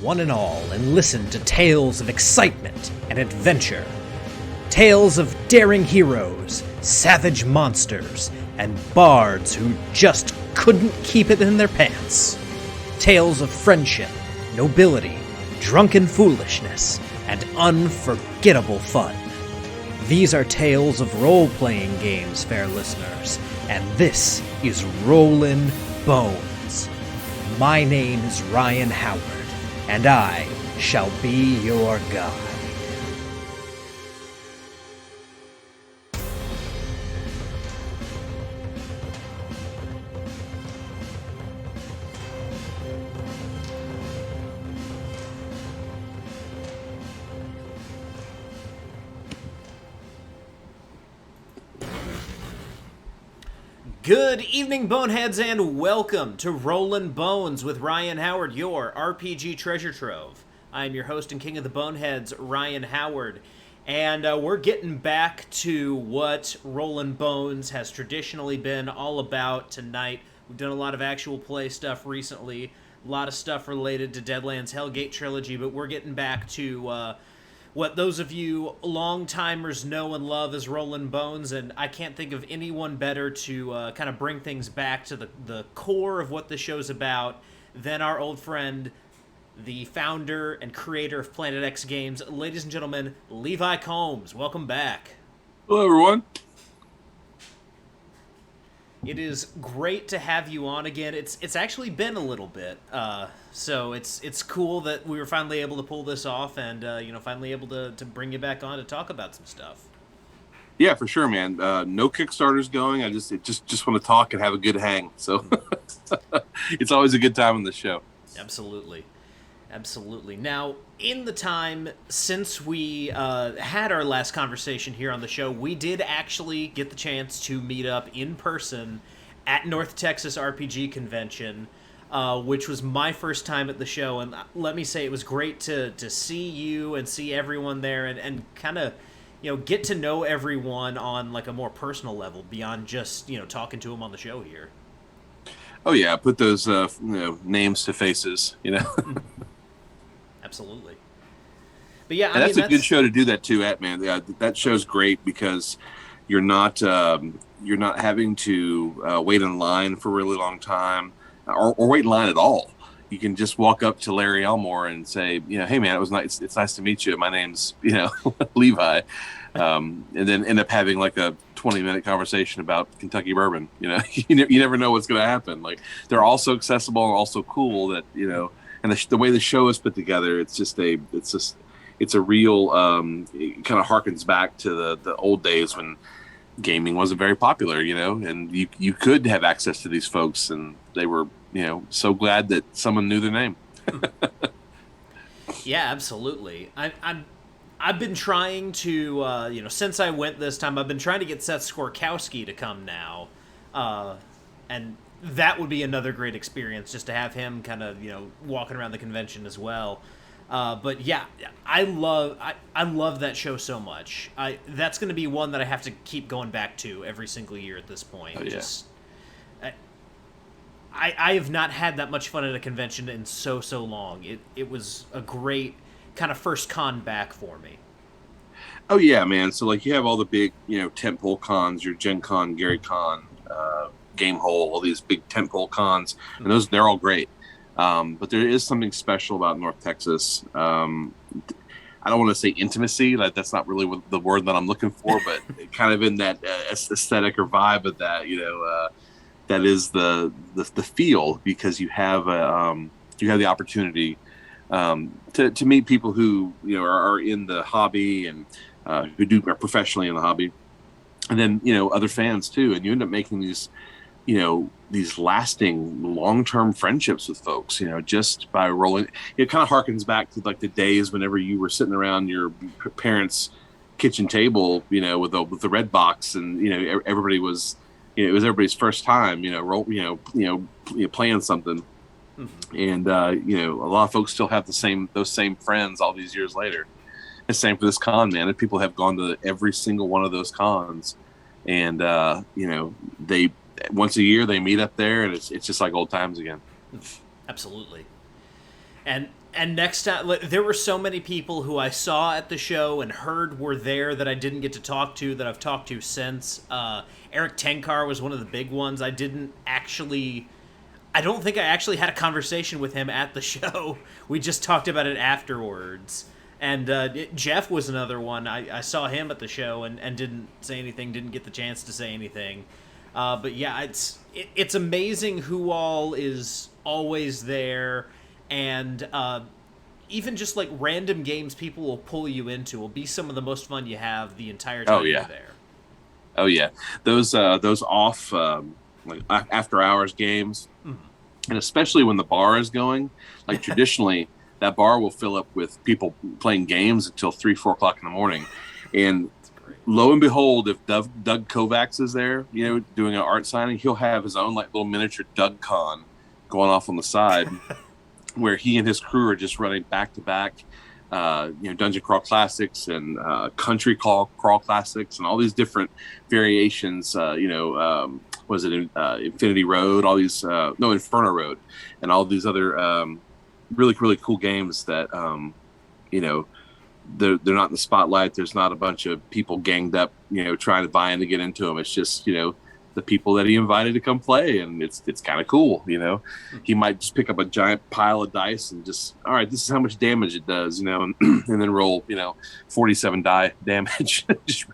one and all, and listen to tales of excitement and adventure. Tales of daring heroes, savage monsters, and bards who just couldn't keep it in their pants. Tales of friendship, nobility, drunken foolishness, and unforgettable fun. These are tales of role-playing games, fair listeners, and this is Rollin Bones. My name is Ryan Howard, and I shall be your guide. Good evening, Boneheads, and welcome to Rollin Bones with Ryan Howard, your RPG treasure trove. I am your host and king of the Boneheads, Ryan Howard, and we're getting back to what Rollin Bones has traditionally been all about tonight. We've done a lot of actual play stuff recently, a lot of stuff related to Deadlands Hellgate Trilogy, but we're getting back to what those of you long-timers know and love as Rollin Bones, and I can't think of anyone better to kind of bring things back to the core of what the show's about than our old friend, the founder and creator of Planet X Games, ladies and gentlemen, Levi Combs. Welcome back. Hello, everyone. It is great to have you on again. It's actually been a little bit, so it's cool that we were finally able to pull this off, and finally able to bring you back on to talk about some stuff. Yeah, for sure, man. No Kickstarters going. I just want to talk and have a good hang. So it's always a good time on the show. Absolutely. Now, in the time since we had our last conversation here on the show, we did actually get the chance to meet up in person at North Texas RPG Convention, which was my first time at the show. And let me say, it was great to see you and see everyone there and kind of, get to know everyone on like a more personal level beyond just, talking to them on the show here. Oh, yeah. Put those names to faces, Absolutely. But yeah, that's a good show to do that too, man. Yeah, that show's great because you're not having to wait in line for a really long time or wait in line at all. You can just walk up to Larry Elmore and say, hey man, it was nice. It's nice to meet you. My name's Levi, and then end up having like a 20-minute conversation about Kentucky bourbon. You never know what's going to happen. Like they're all so accessible and also cool that and the way the show is put together, it's a real it kind of harkens back to the old days when gaming wasn't very popular, and you could have access to these folks, and they were so glad that someone knew their name. Yeah, absolutely. I've been trying to since I went this time, I've been trying to get Seth Skorkowski to come now, and that would be another great experience just to have him kind of, walking around the convention as well. But yeah, I love that show so much. That's going to be one that I have to keep going back to every single year at this point. Oh, yeah. I have not had that much fun at a convention in so long. It was a great kind of first con back for me. Oh yeah, man. So like you have all the big, tentpole cons, your Gen Con, Gary Con, Game Hole, all these big tentpole cons, and they're all great. But there is something special about North Texas. I don't want to say intimacy, like that's not really the word that I'm looking for, but kind of in that aesthetic or vibe of that, that is the feel, because you have the opportunity to meet people who are in the hobby and who are professionally in the hobby, and then other fans too, and you end up making these lasting long-term friendships with folks, just by rolling. It kind of harkens back to like the days whenever you were sitting around your parents' kitchen table, with the red box, and everybody was, it was everybody's first time, playing something. Mm-hmm. And a lot of folks still have those same friends all these years later. The same for this con, man. And people have gone to every single one of those cons, and they once a year they meet up there, and it's just like old times again. Absolutely. And And next time, there were so many people who I saw at the show and heard were there that I didn't get to talk to, that I've talked to since. Eric Tenkar was one of the big ones. I don't think I actually had a conversation with him at the show. We just talked about it afterwards. And Jeff was another one. I saw him at the show and didn't say anything, didn't get the chance to say anything. But yeah, it's amazing who all is always there. And even just like random games people will pull you into will be some of the most fun you have the entire time you're there. Oh yeah, those off like after hours games, and especially when the bar is going. Like traditionally, that bar will fill up with people playing games until 3-4 o'clock in the morning, and lo and behold, if Doug Kovacs is there, doing an art signing, he'll have his own like little miniature Doug Con going off on the side. Where he and his crew are just running back-to-back, Dungeon Crawl Classics and Country Crawl Classics and all these different variations. Was it Infinity Road? All these Inferno Road, and all these other really really cool games that they're not in the spotlight. There's not a bunch of people ganged up, trying to buy in to get into them. It's just the people that he invited to come play, and it's kind of cool. He might just pick up a giant pile of dice and just, all right, this is how much damage it does, and then roll 47 die damage. Just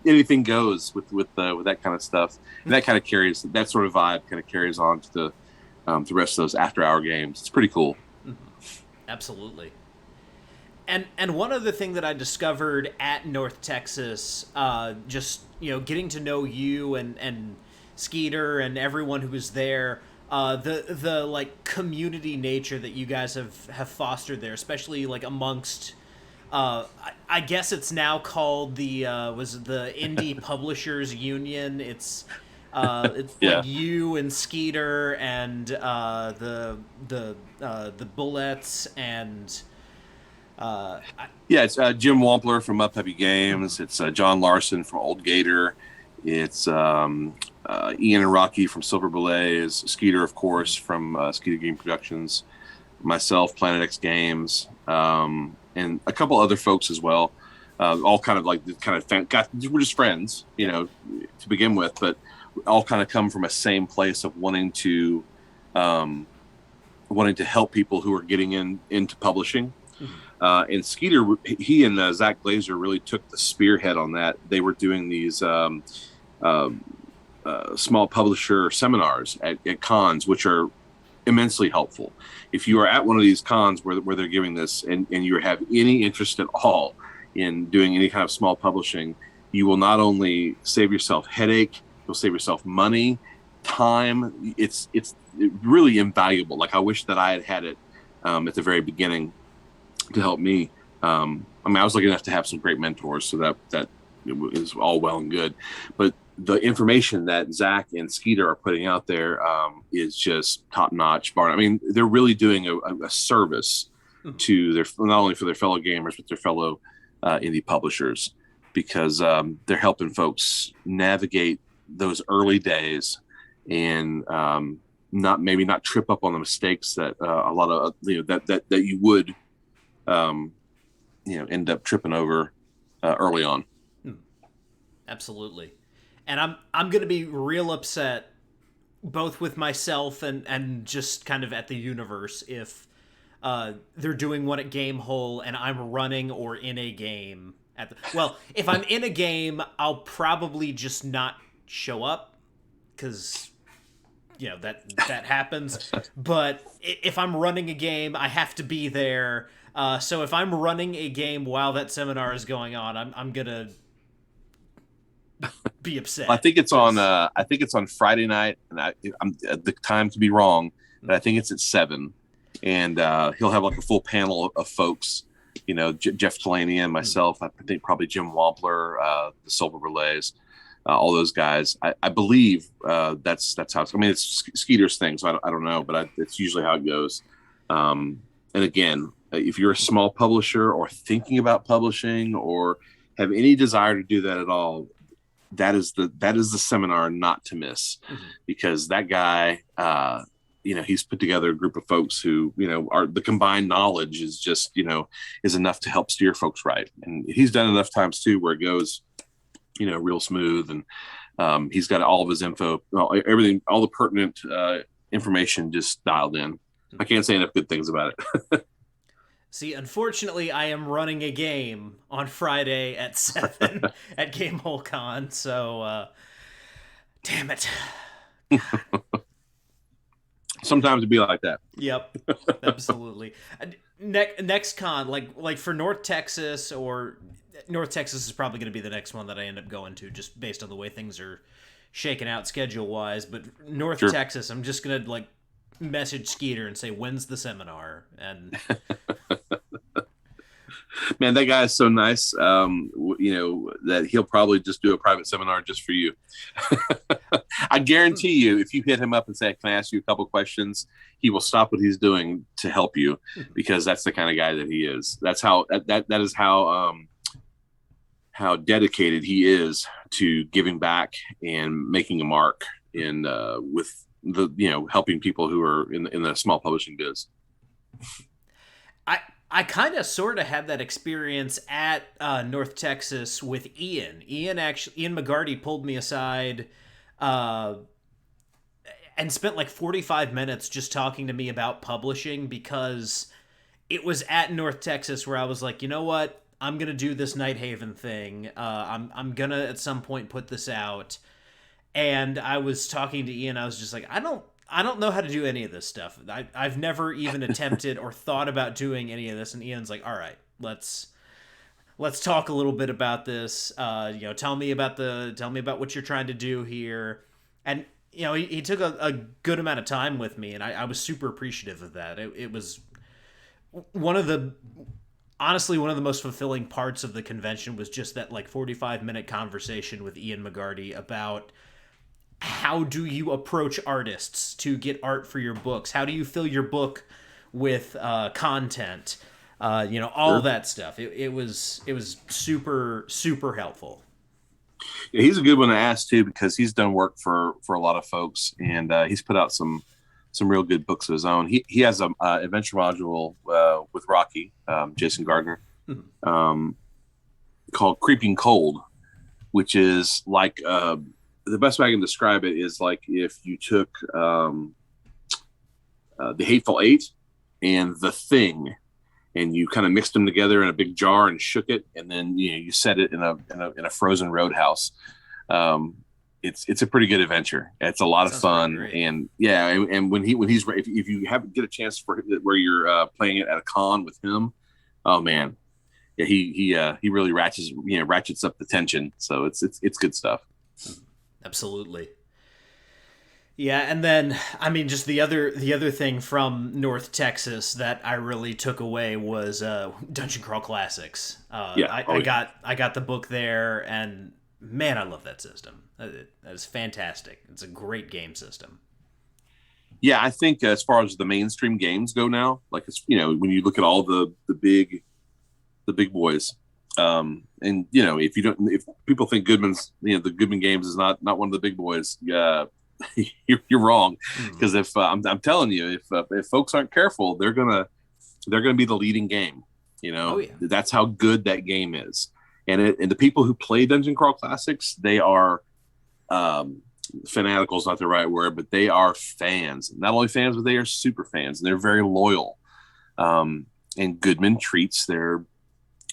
anything goes with that kind of stuff, and that kind of carries, that sort of vibe kind of carries on to the rest of those after hour games. It's pretty cool. Absolutely. And one other thing that I discovered at North Texas, just getting to know you and Skeeter and everyone who was there, the like community nature that you guys have fostered there, especially like amongst, I guess it's now called the Indie Publishers Union. It's like you and Skeeter and the Bullets and. It's Jim Wampler from Up Happy Games. It's John Larson from Old Gator. It's Ian and Rocky from Silver Belays. Skeeter, of course, from Skeeter Game Productions. Myself, Planet X Games, and a couple other folks as well. All kind of we're just friends, to begin with, but all kind of come from a same place of wanting to help people who are getting into publishing. And Skeeter, he and Zach Glazer really took the spearhead on that. They were doing these small publisher seminars at cons, which are immensely helpful. If you are at one of these cons where they're giving this and you have any interest at all in doing any kind of small publishing, you will not only save yourself headache, you'll save yourself money, time. It's really invaluable. Like I wish that I had it at the very beginning to help me. I was lucky enough to have some great mentors, so that is all well and good. But the information that Zach and Skeeter are putting out there is just top notch. They're really doing a service to their, not only for their fellow gamers, but their fellow indie publishers, because they're helping folks navigate those early days and not trip up on the mistakes that a lot of that you would end up tripping over early on. Absolutely. And I'm going to be real upset both with myself and just kind of at the universe if they're doing one at Gamehole and I'm running or in a game if I'm in a game, I'll probably just not show up because that happens. But if I'm running a game, I have to be there. So if I'm running a game while that seminar is going on, I'm gonna be upset. I think it's on Friday night, and I'm the time to be wrong, but I think it's at 7, and he'll have like a full panel of folks. Jeff Delaney and myself. I think probably Jim Wampler, the Silver Relays, all those guys. I believe that's how it's Skeeter's thing, so I don't know, but it's usually how it goes. And again, if you're a small publisher or thinking about publishing or have any desire to do that at all, that is the seminar not to miss, because that guy he's put together a group of folks who, are the combined knowledge is just, is enough to help steer folks right. And he's done enough times too, where it goes, real smooth. And he's got all of his info, everything, all the pertinent information just dialed in. I can't say enough good things about it. See, unfortunately, I am running a game on Friday at 7 at Gameworld Con, so damn it. Sometimes it'd be like that. Yep, absolutely. Next con, like for North Texas, or North Texas is probably going to be the next one that I end up going to, just based on the way things are shaking out schedule wise. But North Sure. Texas, I'm just gonna message Skeeter and say, when's the seminar? And Man, that guy is so nice. That he'll probably just do a private seminar just for you. I guarantee you, if you hit him up and say, "Can I ask you a couple questions?" he will stop what he's doing to help you, because that's the kind of guy that he is. That's how that is how dedicated he is to giving back and making a mark in with the helping people who are in the small publishing biz. I kind of sort of had that experience at North Texas with Ian. Ian McGarty pulled me aside and spent like 45 minutes just talking to me about publishing, because it was at North Texas where I was like, you know what? I'm going to do this Nighthaven thing. I'm going to at some point put this out. And I was talking to Ian. I was just like, I don't know how to do any of this stuff. I've never even attempted or thought about doing any of this. And Ian's like, all right, let's talk a little bit about this. Tell me about what you're trying to do here. And, he took a good amount of time with me, and I was super appreciative of that. It was honestly, one of the most fulfilling parts of the convention was just that 45-minute conversation with Ian McGarty about how do you approach artists to get art for your books? How do you fill your book with content? All Sure. that stuff. It was super, super helpful. Yeah, he's a good one to ask too, because he's done work for a lot of folks, and he's put out some real good books of his own. He has a adventure module with Rocky, Jason Gardner, called Creeping Cold, which is like the best way I can describe it is like if you took the Hateful Eight and The Thing, and you kind of mixed them together in a big jar and shook it, and then you set it in a frozen roadhouse. It's a pretty good adventure. It's a lot of fun, and yeah, and when he's if you get a chance for where you're playing it at a con with him, oh man, yeah, he really ratchets up the tension. So it's good stuff. Absolutely. Yeah, and then just the other thing from North Texas that I really took away was Dungeon Crawl Classics. I got the book there, and man, I love that system. That is fantastic. It's a great game system. Yeah, I think as far as the mainstream games go now, like it's when you look at all the big boys, and if people think Goodman's the Goodman Games is not one of the big boys, you're wrong, because if I'm telling you, if folks aren't careful, they're gonna be the leading game. Oh, yeah. That's how good that game is, and the people who play Dungeon Crawl Classics, they are fanatical is not the right word, but they are fans. Not only fans, but they are super fans, and they're very loyal. And Goodman treats their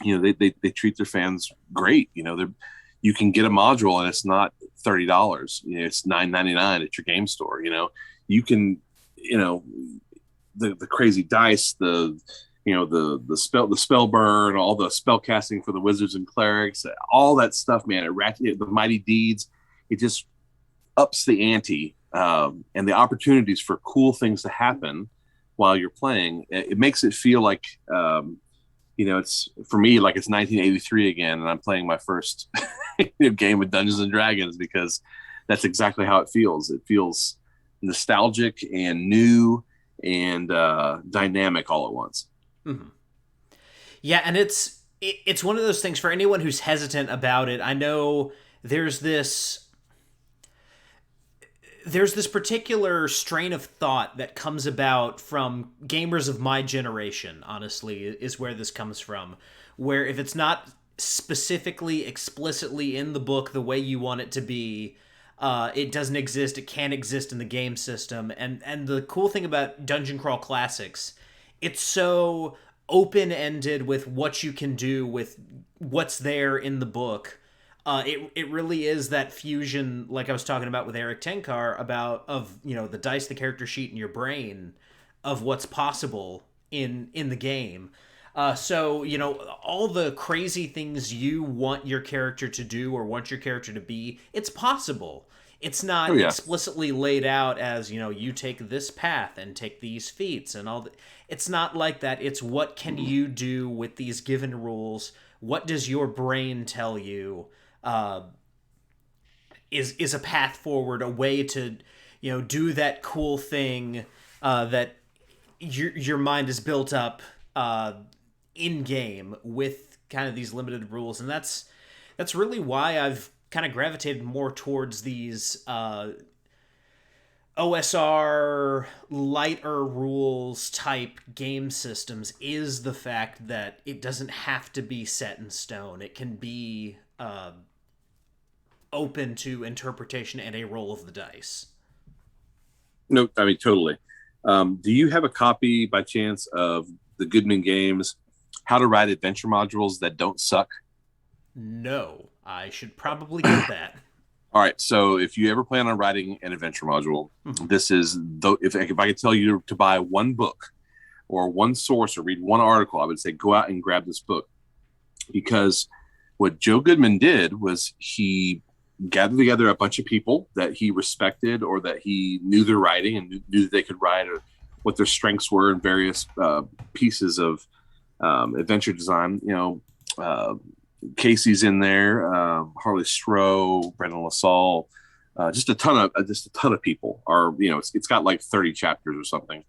they treat their fans great. You can get a module and it's not $30. It's $9.99 at your game store. You can, the crazy dice, the spell burn, all the spell casting for the wizards and clerics, all that stuff, man. The mighty deeds, it just ups the ante, and the opportunities for cool things to happen while you're playing. It makes it feel like, it's for me like it's 1983 again, and I'm playing my first game of Dungeons and Dragons, because that's exactly how it feels. It feels nostalgic and new and dynamic all at once. Mm-hmm. Yeah, and it's one of those things for anyone who's hesitant about it. I know there's this there's this particular strain of thought that comes about from gamers of my generation, honestly, is where this comes from. Where if it's not specifically, explicitly in the book the way you want it to be, it doesn't exist. It can't exist in the game system. And the cool thing about Dungeon Crawl Classics, it's so open-ended with what you can do with what's there in the book. It really is that fusion, like I was talking about with Eric Tenkar, of the dice, the character sheet in your brain, of what's possible in the game. So all the crazy things you want your character to do or want your character to be, it's possible. It's not explicitly laid out as you take this path and take these feats and all. It's not like that. It's what can you do with these given rules? What does your brain tell you? Is a path forward, a way to do that cool thing that your mind is built up in game with kind of these limited rules. And that's really why I've kind of gravitated more towards these OSR lighter rules type game systems, is the fact that it doesn't have to be set in stone. It can be open to interpretation and a roll of the dice. No, I mean, totally. Do you have a copy by chance of the Goodman Games How to Write Adventure Modules That Don't Suck? No, I should probably get that. All right, so if you ever plan on writing an adventure module, this is if I could tell you to buy one book or one source or read one article, I would say go out and grab this book, because what Joe Goodman did was he gathered together a bunch of people that he respected or that he knew their writing and knew that they could write, or what their strengths were in various pieces of adventure design. Casey's in there, Harley Stroh, Brendan LaSalle, just a ton of people are, it's got like 30 chapters or something.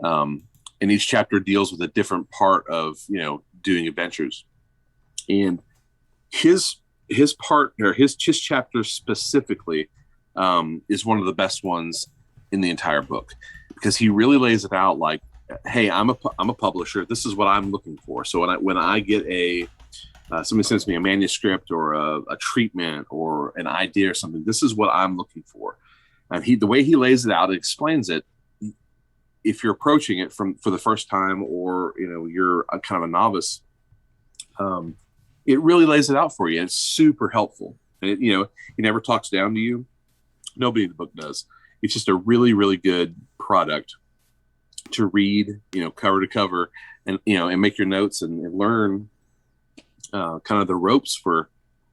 And each chapter deals with a different part of, doing adventures. And his part, or his chapter specifically, is one of the best ones in the entire book, because he really lays it out like, hey, I'm a publisher. This is what I'm looking for. So when I get somebody sends me a manuscript or a treatment or an idea or something, this is what I'm looking for. And the way he lays it out, it explains it. If you're approaching it for the first time, or you're kind of a novice, it really lays it out for you. It's super helpful. And he never talks down to you. Nobody in the book does. It's just a really, really good product to read, cover to cover, and and make your notes and learn kind of the ropes for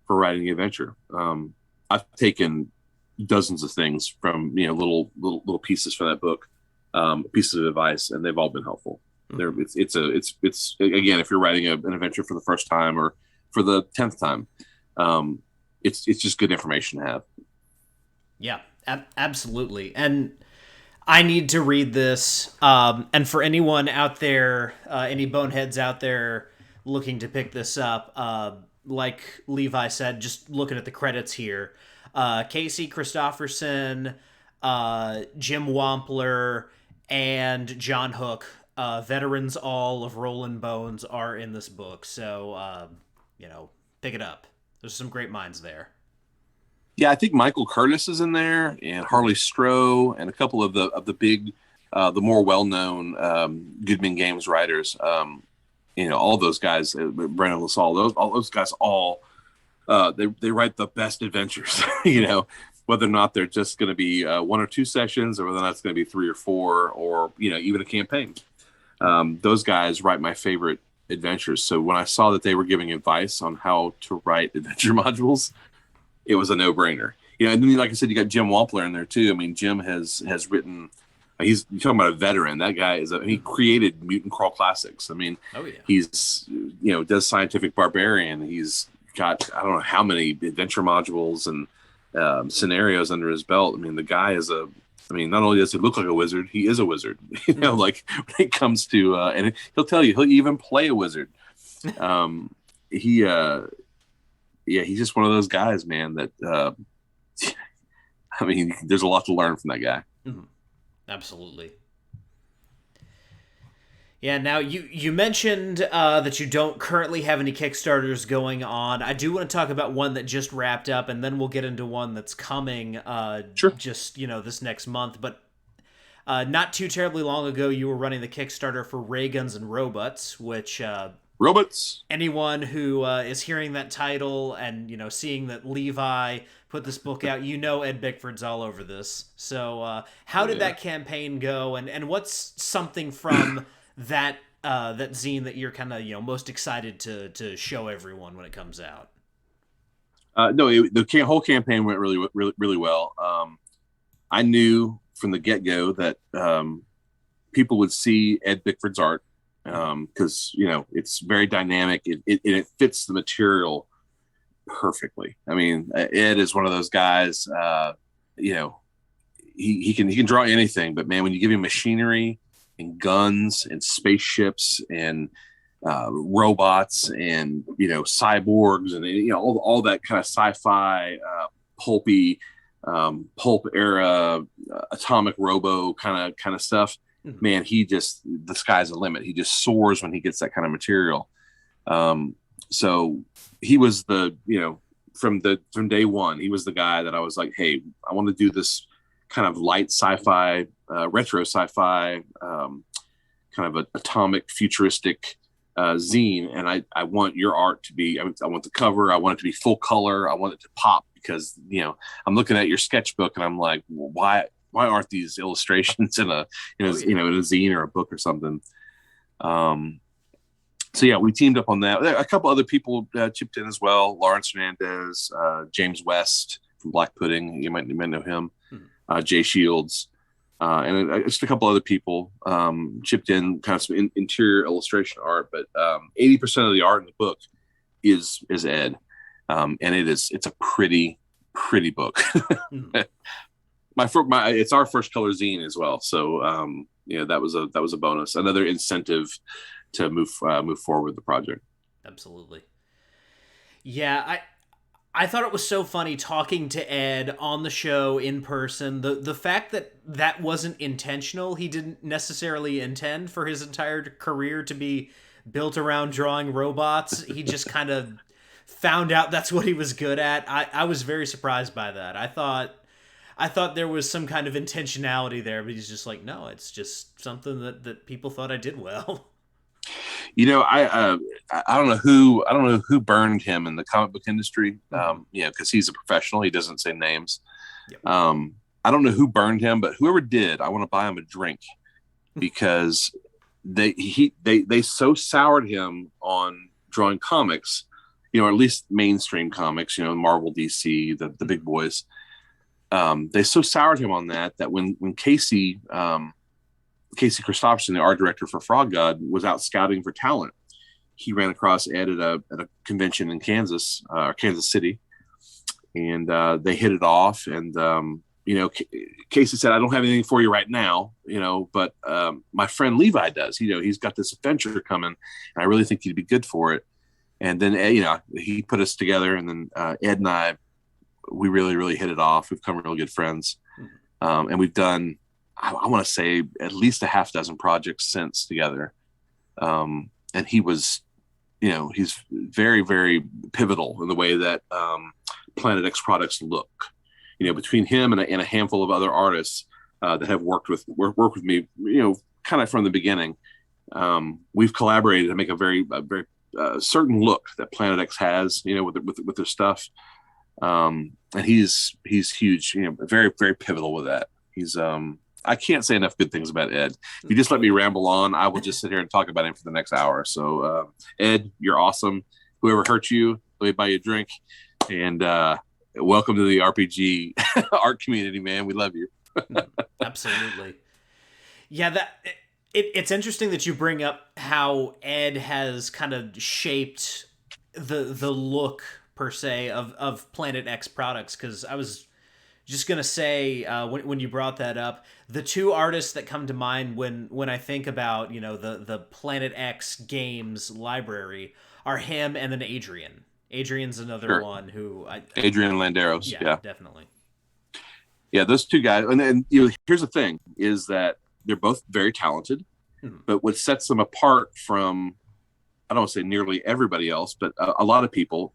writing an adventure. I've taken dozens of things from little pieces from that book, pieces of advice, and they've all been helpful. It's again, if you're writing an adventure for the first time or for the 10th time, it's just good information to have. Yeah, absolutely. And I need to read this. And for anyone out there, any boneheads out there looking to pick this up, like Levi said, just looking at the credits here, Casey Christopherson, Jim Wampler, and John Hook, veterans all of Rollin Bones, are in this book. So, pick it up. There's some great minds there. Yeah, I think Michael Curtis is in there, and Harley Stroh, and a couple of the big, the more well-known Goodman Games writers. All those guys, Brendan LaSalle, all those guys, they write the best adventures. Whether or not they're just going to be 1 or 2 sessions, or whether or not it's going to be 3 or 4, or even a campaign. Those guys write my favorite adventures. So when I saw that they were giving advice on how to write adventure modules, it was a no-brainer. And then, like I said, you got Jim Wampler in there too. I mean, Jim has written. You're talking about a veteran. That guy he created Mutant Crawl Classics. I mean, he's does Scientific Barbarian. He's got I don't know how many adventure modules and scenarios under his belt. I mean, the guy is not only does he look like a wizard, he is a wizard. Like when it comes to and he'll tell you he'll even play a wizard. He's just one of those guys, man, that I mean, there's a lot to learn from that guy. Mhm. Absolutely. Yeah, now you mentioned that you don't currently have any Kickstarters going on. I do want to talk about one that just wrapped up, and then we'll get into one that's coming Sure. just, this next month. But not too terribly long ago, you were running the Kickstarter for Ray Guns and Robots, which Robots. anyone who is hearing that title and, seeing that Levi put this book out, Ed Bickford's all over this. So how did that campaign go, and what's something from that zine that you're kind of most excited to show everyone when it comes out? No, the whole campaign went really well. I knew from the get go that people would see Ed Bickford's art because it's very dynamic. It fits the material perfectly. I mean, Ed is one of those guys. He can draw anything, but man, when you give him machinery and guns and spaceships and robots and cyborgs and all that kind of sci-fi pulpy pulp era atomic robo kind of stuff, man, the sky's the limit. He just soars when he gets that kind of material. So he was from day one, he was the guy that I was like, hey, I want to do this kind of light sci-fi, retro sci-fi, kind of an atomic futuristic zine. And I want your art to be, I want the cover, I want it to be full color. I want it to pop because, I'm looking at your sketchbook and I'm like, well, why aren't these illustrations in a zine or a book or something? So yeah, we teamed up on that. A couple other people chipped in as well. Lawrence Hernandez, James West from Black Pudding. You might know him. Jay Shields, and just a couple other people chipped in kind of some interior illustration art. But 80% of the art in the book is Ed, and it's a pretty book. It's our first color zine as well. So that was a bonus, another incentive to move forward with the project. Absolutely. Yeah, I thought it was so funny talking to Ed on the show in person. The fact that wasn't intentional. He didn't necessarily intend for his entire career to be built around drawing robots. He just kind of found out that's what he was good at. I was very surprised by that. I thought there was some kind of intentionality there, but he's just like, no, it's just something that people thought I did well. I don't know who burned him in the comic book industry. Because he's a professional. He doesn't say names. Yep. I don't know who burned him, but whoever did, I want to buy him a drink because they so soured him on drawing comics, or at least mainstream comics, Marvel, DC, the big boys. They so soured him on that when Casey Christopherson, the art director for Frog God, was out scouting for talent. He ran across Ed at a convention in Kansas City, and they hit it off. And Casey said, "I don't have anything for you right now, but my friend Levi does. He's got this adventure coming, and I really think you'd be good for it." And then he put us together, and then Ed and I, we really, really hit it off. We've become real good friends, and we've done, I want to say, at least a half dozen projects since together. And he was, he's very, very pivotal in the way that Planet X products look. Between him and a handful of other artists that have worked with me, kind of from the beginning, we've collaborated to make a very certain look that Planet X has, with their stuff. And he's huge, very, very pivotal with that. He's I can't say enough good things about Ed. If you just let me ramble on, I will just sit here and talk about him for the next hour. So, Ed, you're awesome. Whoever hurt you, let me buy you a drink. And welcome to the RPG art community, man. We love you. Absolutely. Yeah, it's interesting that you bring up how Ed has kind of shaped the look, per se, of Planet X products, because I was just gonna say, when you brought that up, the two artists that come to mind when I think about the Planet X games library are him and then Adrian. Adrian's another one who Adrian Landeros, yeah, definitely. Yeah, those two guys, and here's the thing: is that they're both very talented, but what sets them apart from, I don't want to say nearly everybody else, but a lot of people,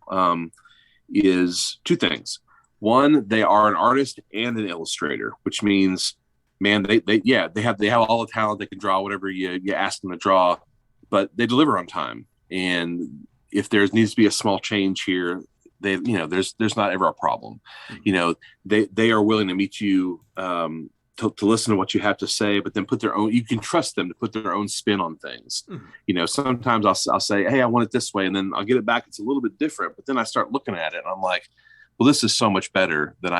is two things. One, they are an artist and an illustrator, which means, man, they have all the talent. They can draw whatever you ask them to draw, but they deliver on time. And if there needs to be a small change here, there's not ever a problem. They are willing to meet you, to listen to what you have to say, but then put their own, you can trust them to put their own spin on things. Sometimes I'll say, hey, I want it this way. And then I'll get it back. It's a little bit different, but then I start looking at it and I'm like, well, this is so much better than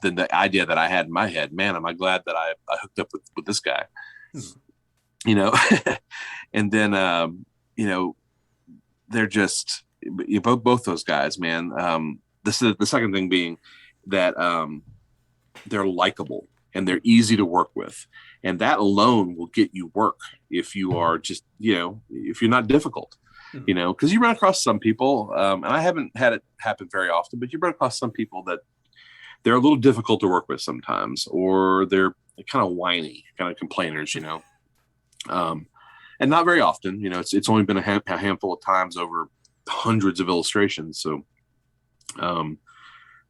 the idea that I had in my head. Man, am I glad that I hooked up with this guy, and then, they're just, both those guys, man. This is the second thing being that, they're likable and they're easy to work with. And that alone will get you work if you are just, if you're not difficult, because you run across some people, and I haven't had it happen very often, but you run across some people that they're a little difficult to work with sometimes, or they're kind of whiny, kind of complainers, and not very often, it's only been a handful of times over hundreds of illustrations. So,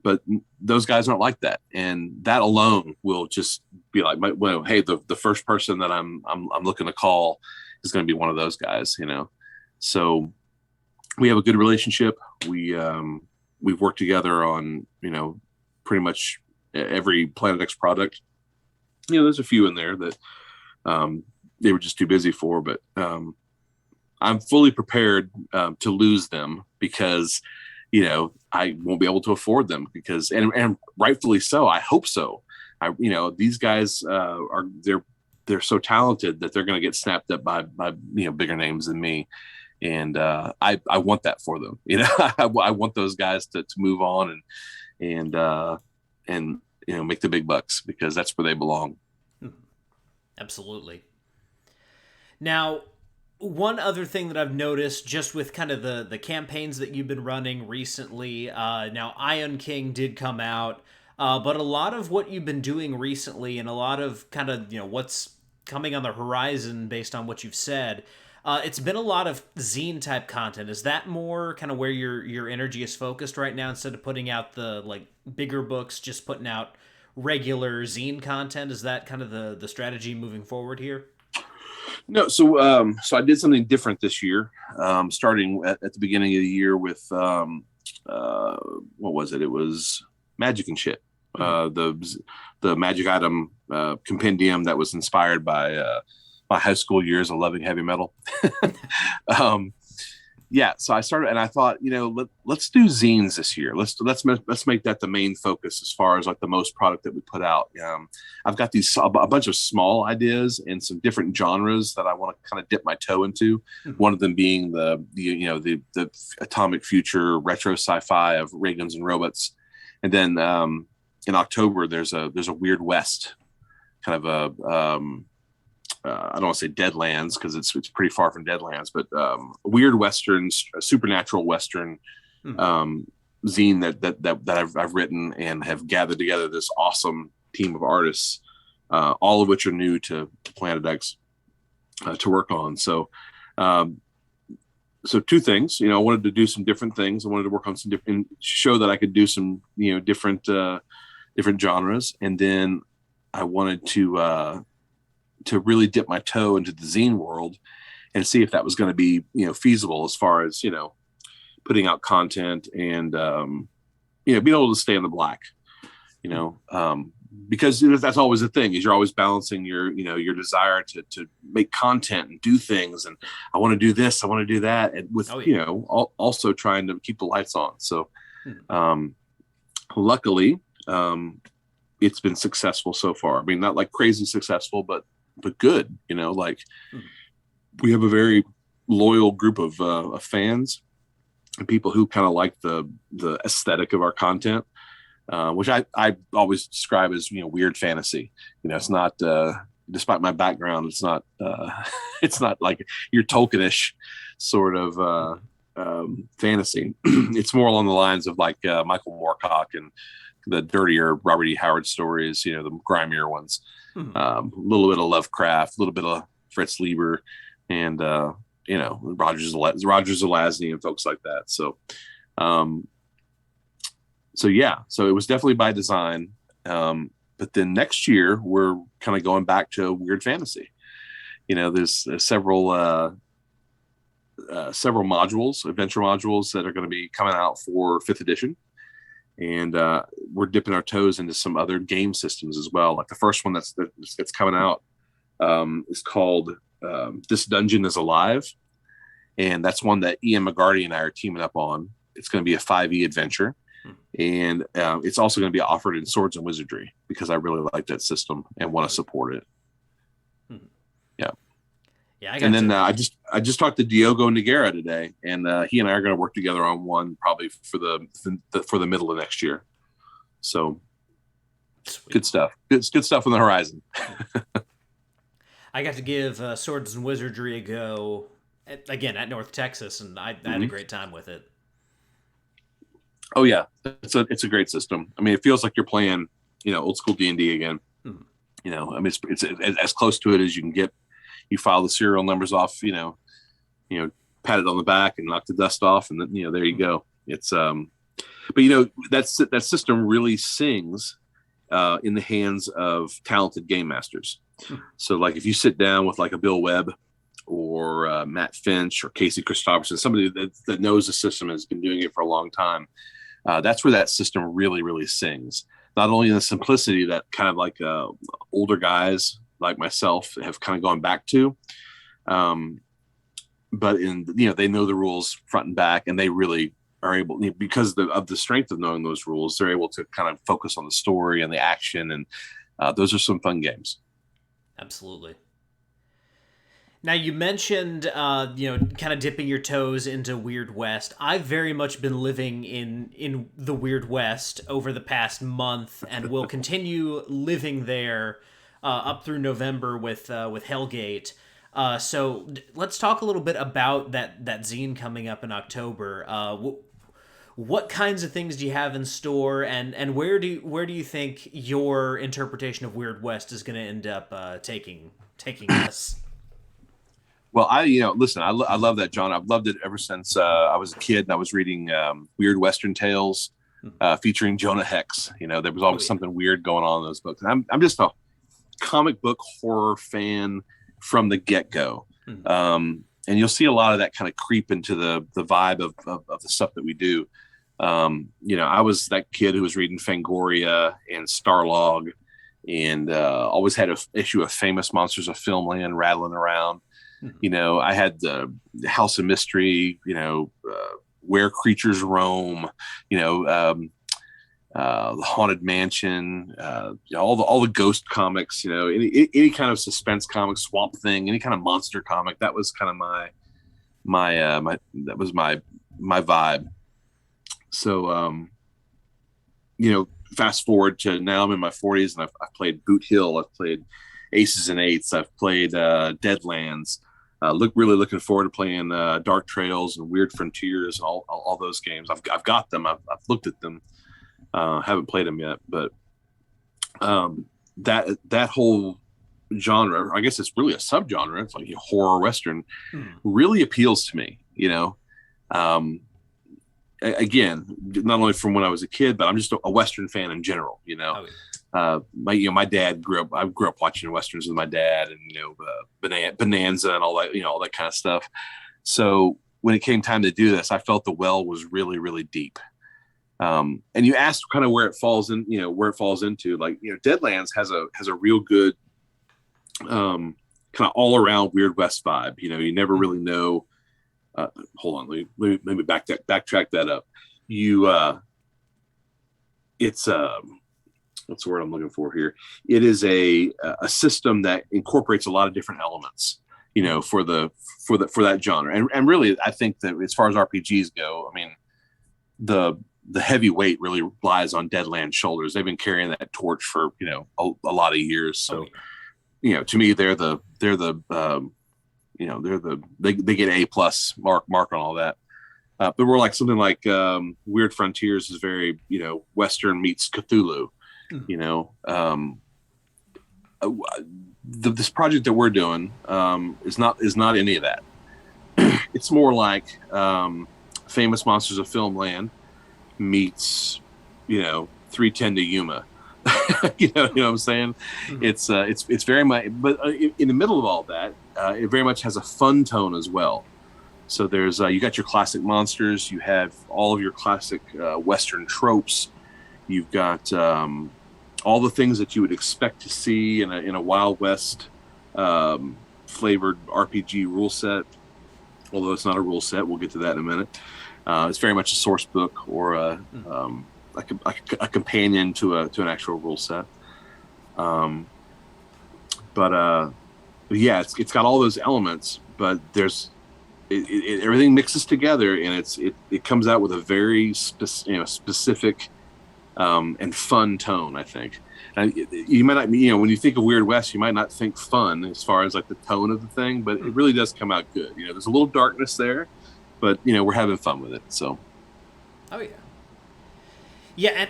but those guys aren't like that, and that alone will just be like, hey, the first person that I'm looking to call is going to be one of those guys, So we have a good relationship. We've worked together on pretty much every Planet X product. There's a few in there that they were just too busy for, but I'm fully prepared to lose them because I won't be able to afford them and rightfully so. I hope so. These guys they're so talented that they're going to get snapped up by bigger names than me. And I want that for them. I want those guys to move on and make the big bucks, because that's where they belong. Absolutely. Now, one other thing that I've noticed just with kind of the campaigns that you've been running recently, now Iron King did come out, but a lot of what you've been doing recently and a lot of kind of, what's coming on the horizon based on what you've said, it's been a lot of zine type content. Is that more kind of where your energy is focused right now, instead of putting out the bigger books, just putting out regular zine content? Is that kind of the strategy moving forward here? No, so I did something different this year, starting at the beginning of the year with what was it? It was Magic and Shit, the magic item compendium that was inspired by my high school years of loving heavy metal. So I started, and I thought, let's do zines this year. Let's make that the main focus as far as the most product that we put out. I've got a bunch of small ideas and some different genres that I want to kind of dip my toe into. One of them being the atomic future retro sci-fi of ray guns and robots, and then in October there's a Weird West kind of a I don't want to say Deadlands, because it's pretty far from Deadlands, but weird Western, supernatural Western zine that I've written and have gathered together this awesome team of artists, all of which are new to Planet X to work on. So two things, I wanted to do some different things. I wanted to work on some different, show that I could do some, different genres. And then I wanted to really dip my toe into the zine world and see if that was going to be, feasible as far as, putting out content and, being able to stay in the black, because that's always the thing, is you're always balancing your desire to make content and do things. And I want to do this, I want to do that. And with, also trying to keep the lights on. So, luckily, it's been successful so far. I mean, not like crazy successful, but good, we have a very loyal group of fans and people who kind of like the aesthetic of our content, which I always describe as, weird fantasy. It's not, despite my background, it's not like your Tolkien-ish sort of fantasy. It's more along the lines of Michael Moorcock and the dirtier Robert E. Howard stories, the grimier ones. Hmm. A little bit of Lovecraft, a little bit of Fritz Lieber, and Roger Zelazny and folks like that. So it was definitely by design. But then next year we're kind of going back to weird fantasy. There's several modules, adventure modules that are going to be coming out for 5th edition. And we're dipping our toes into some other game systems as well. Like the first one that's coming out is called This Dungeon is Alive. And that's one that Ian McGarty and I are teaming up on. It's going to be a 5e adventure. And it's also going to be offered in Swords and Wizardry because I really like that system and want to support it. Yeah. Yeah. I just talked to Diogo Nogueira today, and he and I are going to work together on one probably for the middle of next year. So sweet. Good stuff. Good stuff on the horizon. I got to give Swords and Wizardry a go again at North Texas, and I had a great time with it. Oh yeah, it's a great system. I mean, it feels like you're playing, old school D&D again. Mm-hmm. It's as close to it as you can get. You file the serial numbers off, pat it on the back and knock the dust off, and then there you go. It's but that system really sings in the hands of talented game masters. So like if you sit down with like a Bill Webb or Matt Finch or Casey Christopherson, somebody that knows the system and has been doing it for a long time, that's where that system really, really sings. Not only in the simplicity that kind of like older guys like myself have kind of gone back to, but they know the rules front and back, and they really are able, because of the strength of knowing those rules, they're able to kind of focus on the story and the action, and those are some fun games. Absolutely. Now, you mentioned, kind of dipping your toes into Weird West. I've very much been living in the Weird West over the past month, and will continue living there up through November with Hellgate. So let's talk a little bit about that zine coming up in October. What kinds of things do you have in store, and where do you think your interpretation of Weird West is going to end up taking us? Well, I love that genre. I've loved it ever since I was a kid, and I was reading Weird Western Tales featuring Jonah Hex. There was always something weird going on in those books. And I'm just a comic book horror fan from the get-go. And you'll see a lot of that kind of creep into the vibe of the stuff that we do. I was that kid who was reading Fangoria and Starlog, and always had an issue of Famous Monsters of Filmland rattling around. I had the House of Mystery, Where Creatures Roam, the Haunted Mansion, all the ghost comics, any kind of suspense comic, Swamp Thing, any kind of monster comic. That was kind of my vibe. So, fast forward to now, I'm in my 40s, and I've played Boot Hill, I've played Aces and Eights, I've played Deadlands. Really looking forward to playing Dark Trails and Weird Frontiers and all those games. I've got them. I've looked at them. Haven't played them yet, but that whole genre, I guess it's really a subgenre. It's like horror Western, really appeals to me. Again, not only from when I was a kid, but I'm just a Western fan in general. My dad grew up. I grew up watching Westerns with my dad, and Bonanza and all that, all that kind of stuff. So when it came time to do this, I felt the well was really, really deep. And you asked kind of where it falls into. Like, Deadlands has a real good kind of all around Weird West vibe. You never really know. Hold on, let me backtrack that up. It's what's the word I'm looking for here? It is a system that incorporates a lot of different elements, for that genre. And really, I think that as far as RPGs go, I mean, the heavy weight really lies on Deadland's shoulders. They've been carrying that torch for a lot of years. So, to me, they get A+ mark on all that. But we're like something like Weird Frontiers is very, Western meets Cthulhu. Mm. You know, this project that we're doing is not any of that. It's more like Famous Monsters of Filmland meets 310 to Yuma. you know what I'm saying? Mm-hmm. It's very much, but in the middle of all that, it very much has a fun tone as well. So there's you got your classic monsters, you have all of your classic Western tropes, you've got all the things that you would expect to see in a Wild West flavored RPG rule set. Although it's not a rule set, we'll get to that in a minute. It's very much a source book or a companion to an actual rule set. But yeah, it's got all those elements, but there's everything mixes together, and it comes out with a very specific and fun tone, I think. And you might not, when you think of Weird West, you might not think fun as far as like the tone of the thing, but it really does come out good. There's a little darkness there, but we're having fun with it. So. Oh yeah. Yeah,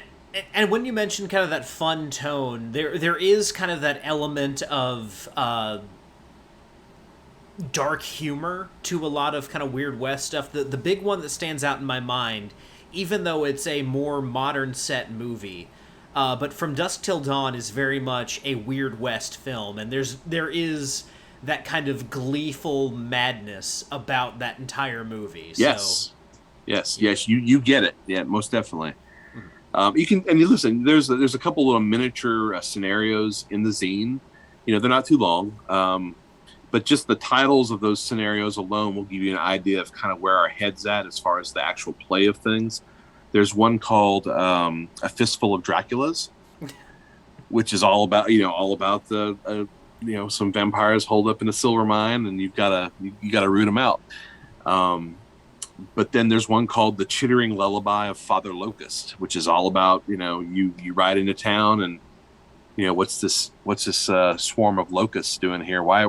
and when you mention kind of that fun tone, there is kind of that element of dark humor to a lot of kind of Weird West stuff. The big one that stands out in my mind, even though it's a more modern set movie, but From Dusk Till Dawn is very much a Weird West film, and there is that kind of gleeful madness about that entire movie. Yes, yes, you get it. Yeah, most definitely. You listen. There's a couple little miniature scenarios in the zine. They're not too long, but just the titles of those scenarios alone will give you an idea of kind of where our head's at as far as the actual play of things. There's one called A Fistful of Draculas, which is all about the some vampires holed up in a silver mine, and you gotta root them out. But then there's one called The Chittering Lullaby of Father Locust, which is all about you ride into town and what's this swarm of locusts doing here? Why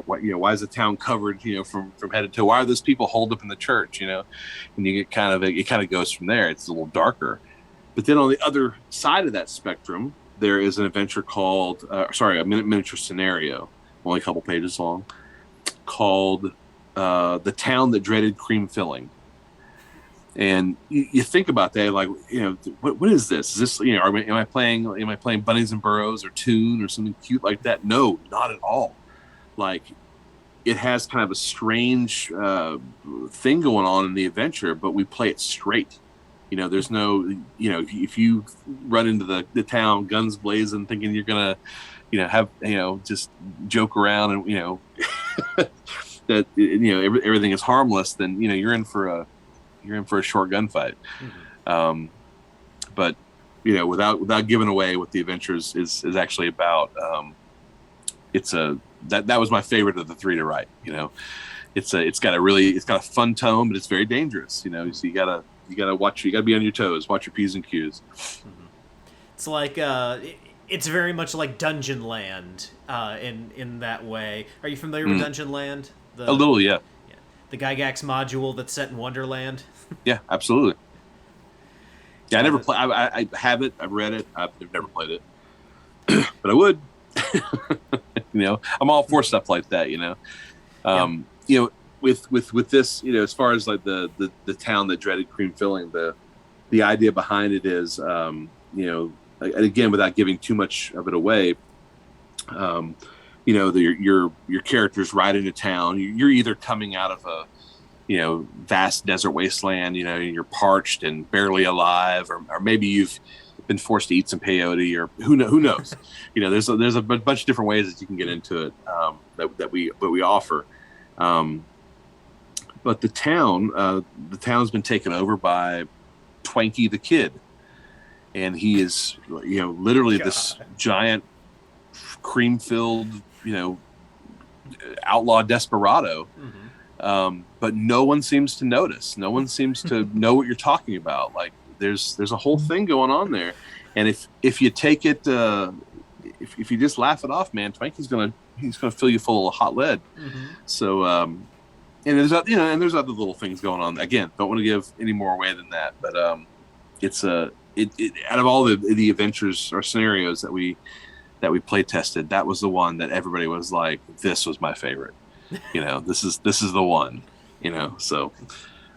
is the town covered from head to toe? Why are those people holed up in the church? And you get it kind of goes from there. It's a little darker. But then on the other side of that spectrum, there is an adventure called a miniature scenario, only a couple pages long, called The Town That Dreaded Cream Filling. And you think about that, like, what is this? Is this, am I playing Bunnies and Burrows or Toon or something cute like that? No, not at all. Like, it has kind of a strange thing going on in the adventure, but we play it straight. There's no, if you run into the town guns blazing, thinking you're gonna, have, just joke around and that everything is harmless, then you're in for a short gunfight. Mm-hmm. But without giving away what the adventure is actually about, that was my favorite of the three to write. It's got a fun tone, but it's very dangerous. So you gotta watch. You gotta be on your toes. Watch your P's and Q's. Mm-hmm. It's like it's very much like Dungeon Land in that way. Are you familiar with Dungeon Land? A little, yeah. The Gygax module that's set in Wonderland. Yeah, absolutely. Yeah, I never play. I have it. I've read it. I've never played it, but I would. I'm all for stuff like that. With this, as far as like the town that dreaded cream filling, the idea behind it is, again, without giving too much of it away, your characters ride into town. You're either coming out of a vast desert wasteland, you're parched and barely alive, or maybe you've been forced to eat some peyote, or who knows. There's a bunch of different ways that you can get into it that we offer. But the town's been taken over by Twanky the Kid, and he is literally this giant cream-filled outlaw desperado. Mm-hmm. But no one seems to notice. No one seems to know what you're talking about. Like there's a whole thing going on there, and if you take it, if you just laugh it off, man, Twanky's gonna fill you full of hot lead. Mm-hmm. So and there's other little things going on. Again, don't want to give any more away than that, but it's out of all the adventures or scenarios that we play tested, that was the one that everybody was like, this was my favorite. This is the one. So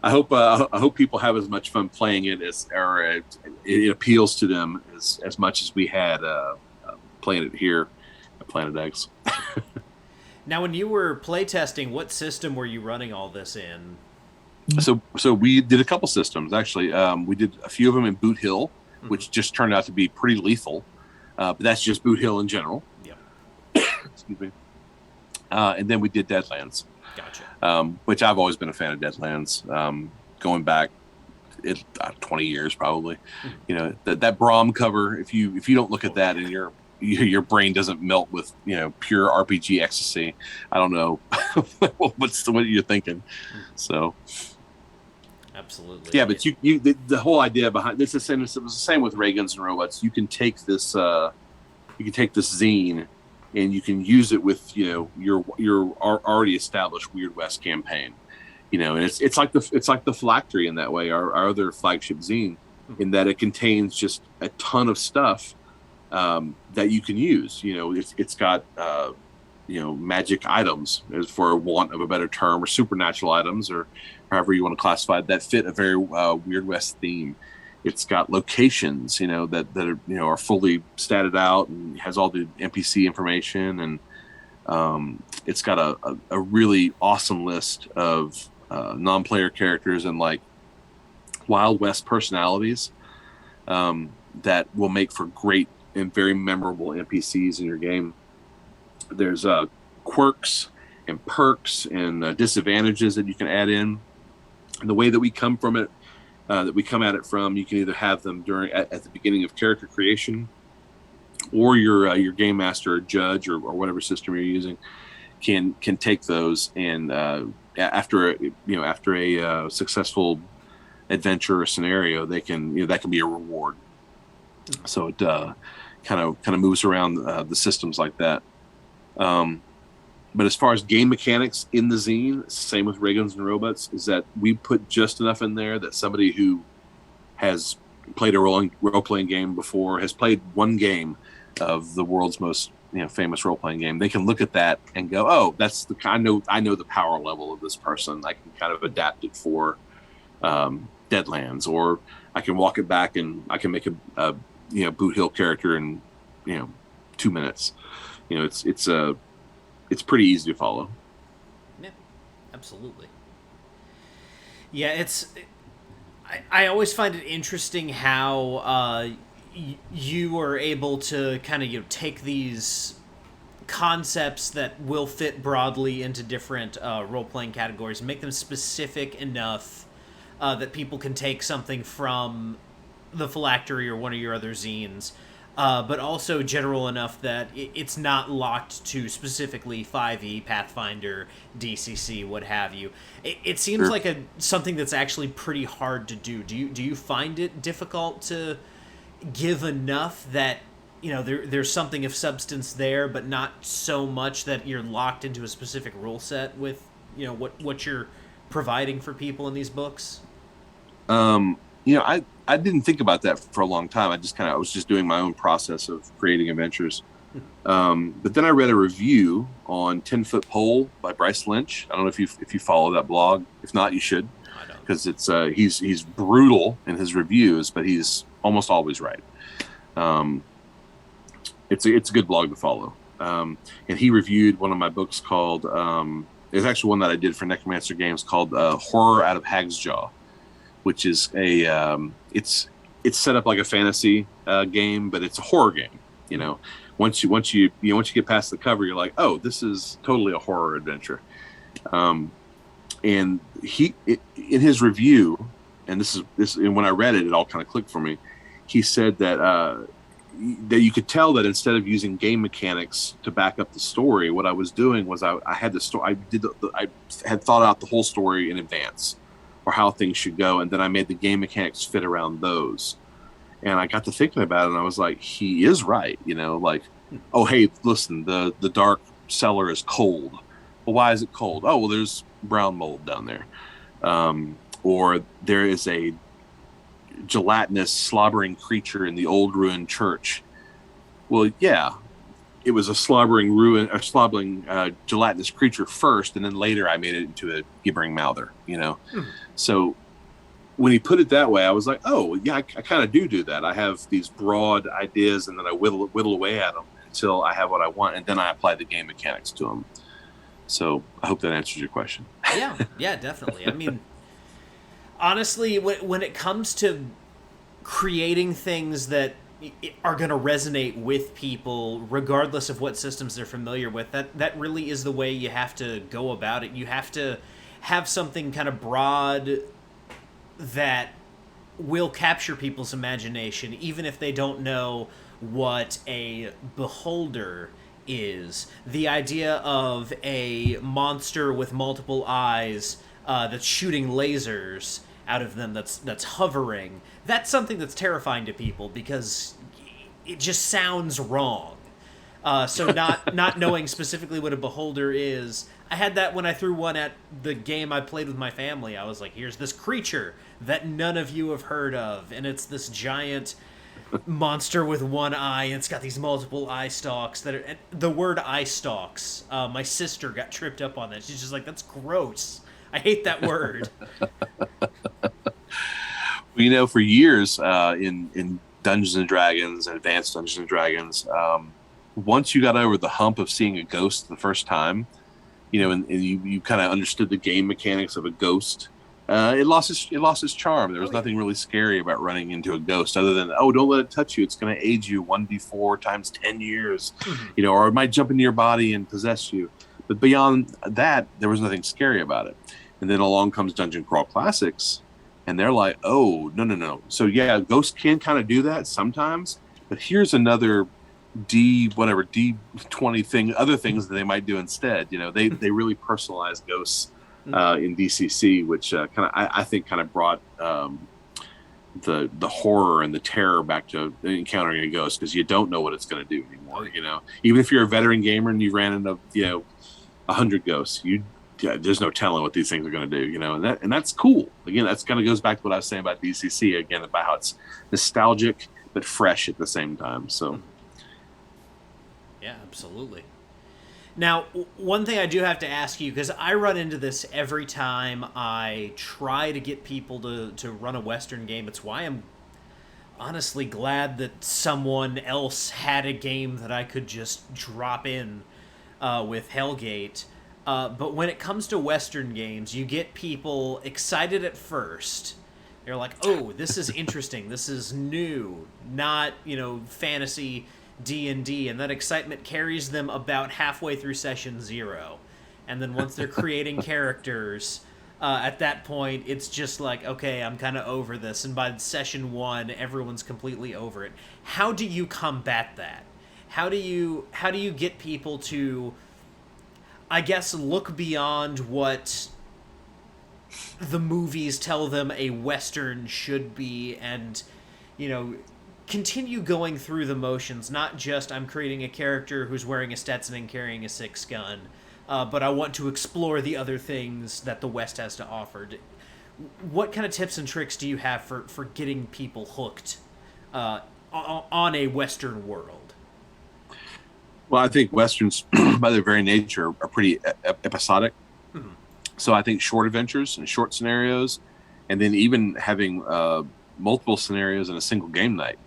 I hope people have as much fun playing it or it appeals to them as much as we had playing it here at Planet X. Now, when you were playtesting, what system were you running all this in? So we did a couple systems, actually. We did a few of them in Boot Hill, which just turned out to be pretty lethal. But that's just Boot Hill in general. Yeah. Excuse me. And then we did Deadlands. Gotcha. Which I've always been a fan of Deadlands. Going back 20 years probably. That Braum cover, if you don't look at that and your brain doesn't melt with pure RPG ecstasy, I don't know what you're thinking. So absolutely. Yeah, but the whole idea behind this is it was the same with Ray Guns and Robots. You can take this zine and you can use it with your already established Weird West campaign. And it's like the Phylactery in that way, our other flagship zine, in that it contains just a ton of stuff that you can use. It's got magic items, for want of a better term, or supernatural items, or however you want to classify it, that fit a very Weird West theme. It's got locations, that are fully statted out and has all the NPC information, and it's got a really awesome list of non-player characters and like Wild West personalities that will make for great and very memorable NPCs in your game. There's quirks and perks and disadvantages that you can add in. And the way that we come at it from, you can either have them at the beginning of character creation, or your game master or judge or whatever system you're using can take those, and after a successful adventure or scenario, they can that can be a reward. So it kind of moves around the systems like that. But as far as game mechanics in the zine, same with Ray Guns and Robots, is that we put just enough in there that somebody who has played a role-playing game before, has played one game of the world's most famous role-playing game, they can look at that and go, oh, that's I know the power level of this person. I can kind of adapt it for Deadlands, or I can walk it back and I can make a Boot Hill character in 2 minutes. It's pretty easy to follow. Yeah, absolutely. Yeah, I always find it interesting how you are able to kind of take these concepts that will fit broadly into different role-playing categories and make them specific enough that people can take something from the Phylactery or one of your other zines, but also general enough that it's not locked to specifically 5e, Pathfinder, DCC, what have you. It seems Sure. like something that's actually pretty hard to do. Do you find it difficult to give enough that there's something of substance there, but not so much that you're locked into a specific rule set with what you're providing for people in these books? I didn't think about that for a long time. I was just doing my own process of creating adventures. But then I read a review on 10 Foot Pole by Bryce Lynch. I don't know if you follow that blog. If not, you should, because it's he's brutal in his reviews, but he's almost always right. It's a good blog to follow. And he reviewed one of my books called it's actually one that I did for Necromancer Games called Horror Out of Hag's Jaw, which is it's set up like a fantasy game, but it's a horror game. Once you get past the cover, you're like, oh, this is totally a horror adventure. And he in his review, and this and when I read it, it all kind of clicked for me. He said that you could tell that instead of using game mechanics to back up the story, what I was doing was I had the story. I had thought out the whole story in advance, or how things should go, and then I made the game mechanics fit around those. And I got to thinking about it, and I was like, he is right. Oh, hey, listen, the dark cellar is cold. Well, why is it cold? Oh, well, there's brown mold down there. Or there is a gelatinous, slobbering creature in the old ruined church. Well, yeah, it was a slobbering, gelatinous creature first, and then later I made it into a gibbering mouther, So when he put it that way, I was like, oh, yeah, I kind of do that. I have these broad ideas, and then I whittle away at them until I have what I want, and then I apply the game mechanics to them. So I hope that answers your question. Yeah, definitely. I mean, honestly, when it comes to creating things that are going to resonate with people, regardless of what systems they're familiar with, that really is the way you have to go about it. You have to have something kind of broad that will capture people's imagination, even if they don't know what a beholder is. The idea of a monster with multiple eyes that's shooting lasers out of them, that's hovering, that's something that's terrifying to people because it just sounds wrong. So not knowing specifically what a beholder is, I had that when I threw one at the game I played with my family. I was like, here's this creature that none of you have heard of, and it's this giant monster with one eye, and it's got these multiple eye stalks that are, and the word eye stalks, my sister got tripped up on that. She's just like, that's gross. I hate that word. Well, for years in Dungeons and Dragons, Advanced Dungeons and Dragons, once you got over the hump of seeing a ghost the first time, and you kind of understood the game mechanics of a ghost, it lost its charm. There was nothing really scary about running into a ghost other than, oh, don't let it touch you. It's going to age you 1d4 times 10 years, or it might jump into your body and possess you. But beyond that, there was nothing scary about it. And then along comes Dungeon Crawl Classics, and they're like, oh, no. So yeah, ghosts can kind of do that sometimes, but here's another D20 thing, other things that they might do instead. They really personalize ghosts in DCC, which I think brought the horror and the terror back to encountering a ghost, because you don't know what it's going to do anymore. Even if you're a veteran gamer and you ran into 100 ghosts, there's no telling what these things are going to do. And that's cool. Again, that's kind of goes back to what I was saying about DCC again, about how it's nostalgic but fresh at the same time. So. Yeah, absolutely. Now, one thing I do have to ask you, because I run into this every time I try to get people to run a Western game. It's why I'm honestly glad that someone else had a game that I could just drop in with Hellgate. But when it comes to Western games, you get people excited at first. They're like, oh, this is interesting. This is new, not, fantasy D&D, and that excitement carries them about halfway through session 0. And then once they're creating characters, at that point, it's just like, okay, I'm kind of over this. And by session 1, everyone's completely over it. How do you combat that? How do you get people to, I guess, look beyond what the movies tell them a Western should be, and, continue going through the motions, not just I'm creating a character who's wearing a Stetson and carrying a 6-gun, but I want to explore the other things that the West has to offer. What kind of tips and tricks do you have for getting people hooked on a Western world? Well, I think Westerns, by their very nature, are pretty episodic. Mm-hmm. So I think short adventures and short scenarios, and then even having multiple scenarios in a single game night,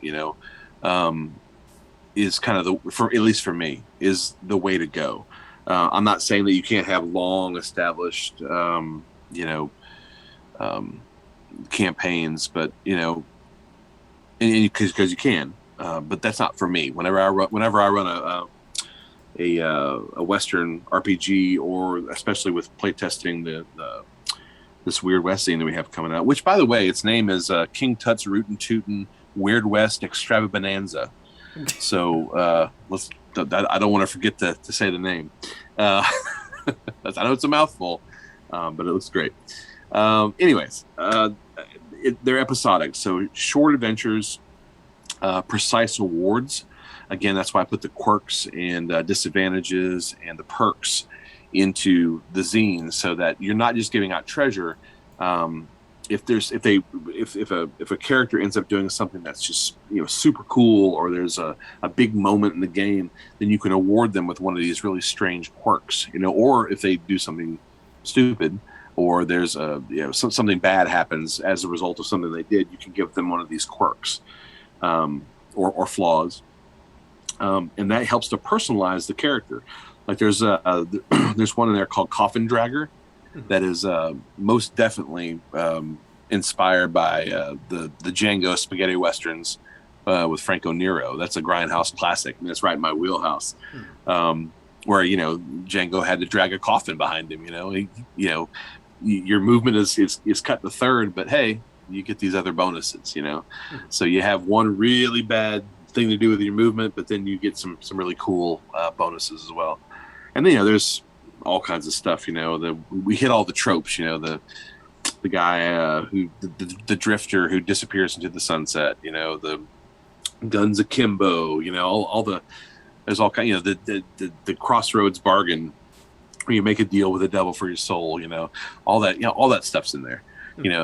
is kind of at least for me, is the way to go. I'm not saying that you can't have long established, campaigns, but because you can, but that's not for me. Whenever I run a Western RPG, or especially with playtesting this Weird West scene that we have coming out, which, by the way, its name is King Tut's Rootin' Tootin' Weird West Extravaganza. So I don't want to forget to say the name. I know it's a mouthful, but it looks great. Anyways, they're episodic, so short adventures, precise awards. Again, that's why I put the quirks and disadvantages and the perks into the zines, so that you're not just giving out treasure. If a character ends up doing something that's just super cool, or there's a big moment in the game, then you can award them with one of these really strange quirks, or if they do something stupid, or there's something bad happens as a result of something they did, you can give them one of these quirks, or flaws, and that helps to personalize the character. Like there's one in there called Coffin Dragger that is most definitely inspired by the Django spaghetti westerns with Franco Nero. That's a Grindhouse classic, and that's right in my wheelhouse. Where Django had to drag a coffin behind him. Your movement is cut to third, but hey, you get these other bonuses. So you have one really bad thing to do with your movement, but then you get some really cool bonuses as well. And then there's all kinds of stuff. We hit all the tropes. The guy the drifter who disappears into the sunset. The guns akimbo. All the there's all kind. The crossroads bargain where you make a deal with the devil for your soul. All that stuff's in there.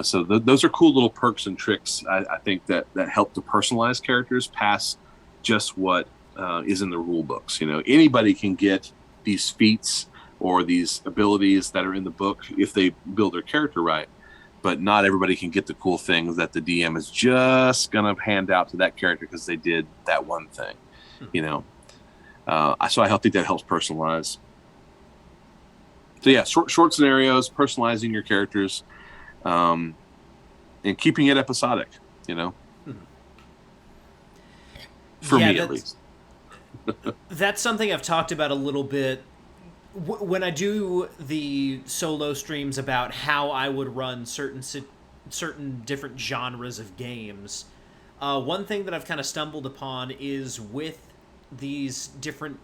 So those are cool little perks and tricks. I think that help to personalize characters past just what is in the rule books. Anybody can get these feats or these abilities that are in the book if they build their character right, but not everybody can get the cool things that the DM is just gonna hand out to that character because they did that one thing. So I think that helps personalize. So yeah, short scenarios, personalizing your characters, and keeping it episodic. For me at least. That's something I've talked about a little bit when I do the solo streams about how I would run certain different genres of games. One thing that I've kind of stumbled upon is with these different,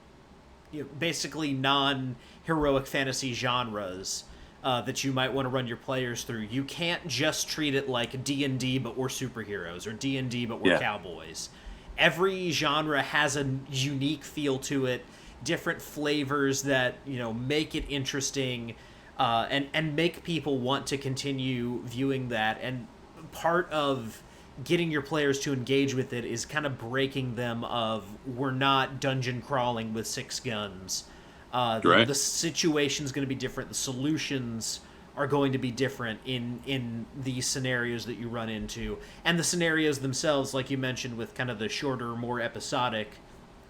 basically non-heroic fantasy genres that you might want to run your players through. You can't just treat it like D&D but we're superheroes, or D&D but we're cowboys. Every genre has a unique feel to it, different flavors that make it interesting, and make people want to continue viewing that. And part of getting your players to engage with it is kind of breaking them of, we're not dungeon crawling with 6 guns. The situation's going to be different. The solutions are going to be different in these scenarios that you run into. And the scenarios themselves, like you mentioned with kind of the shorter, more episodic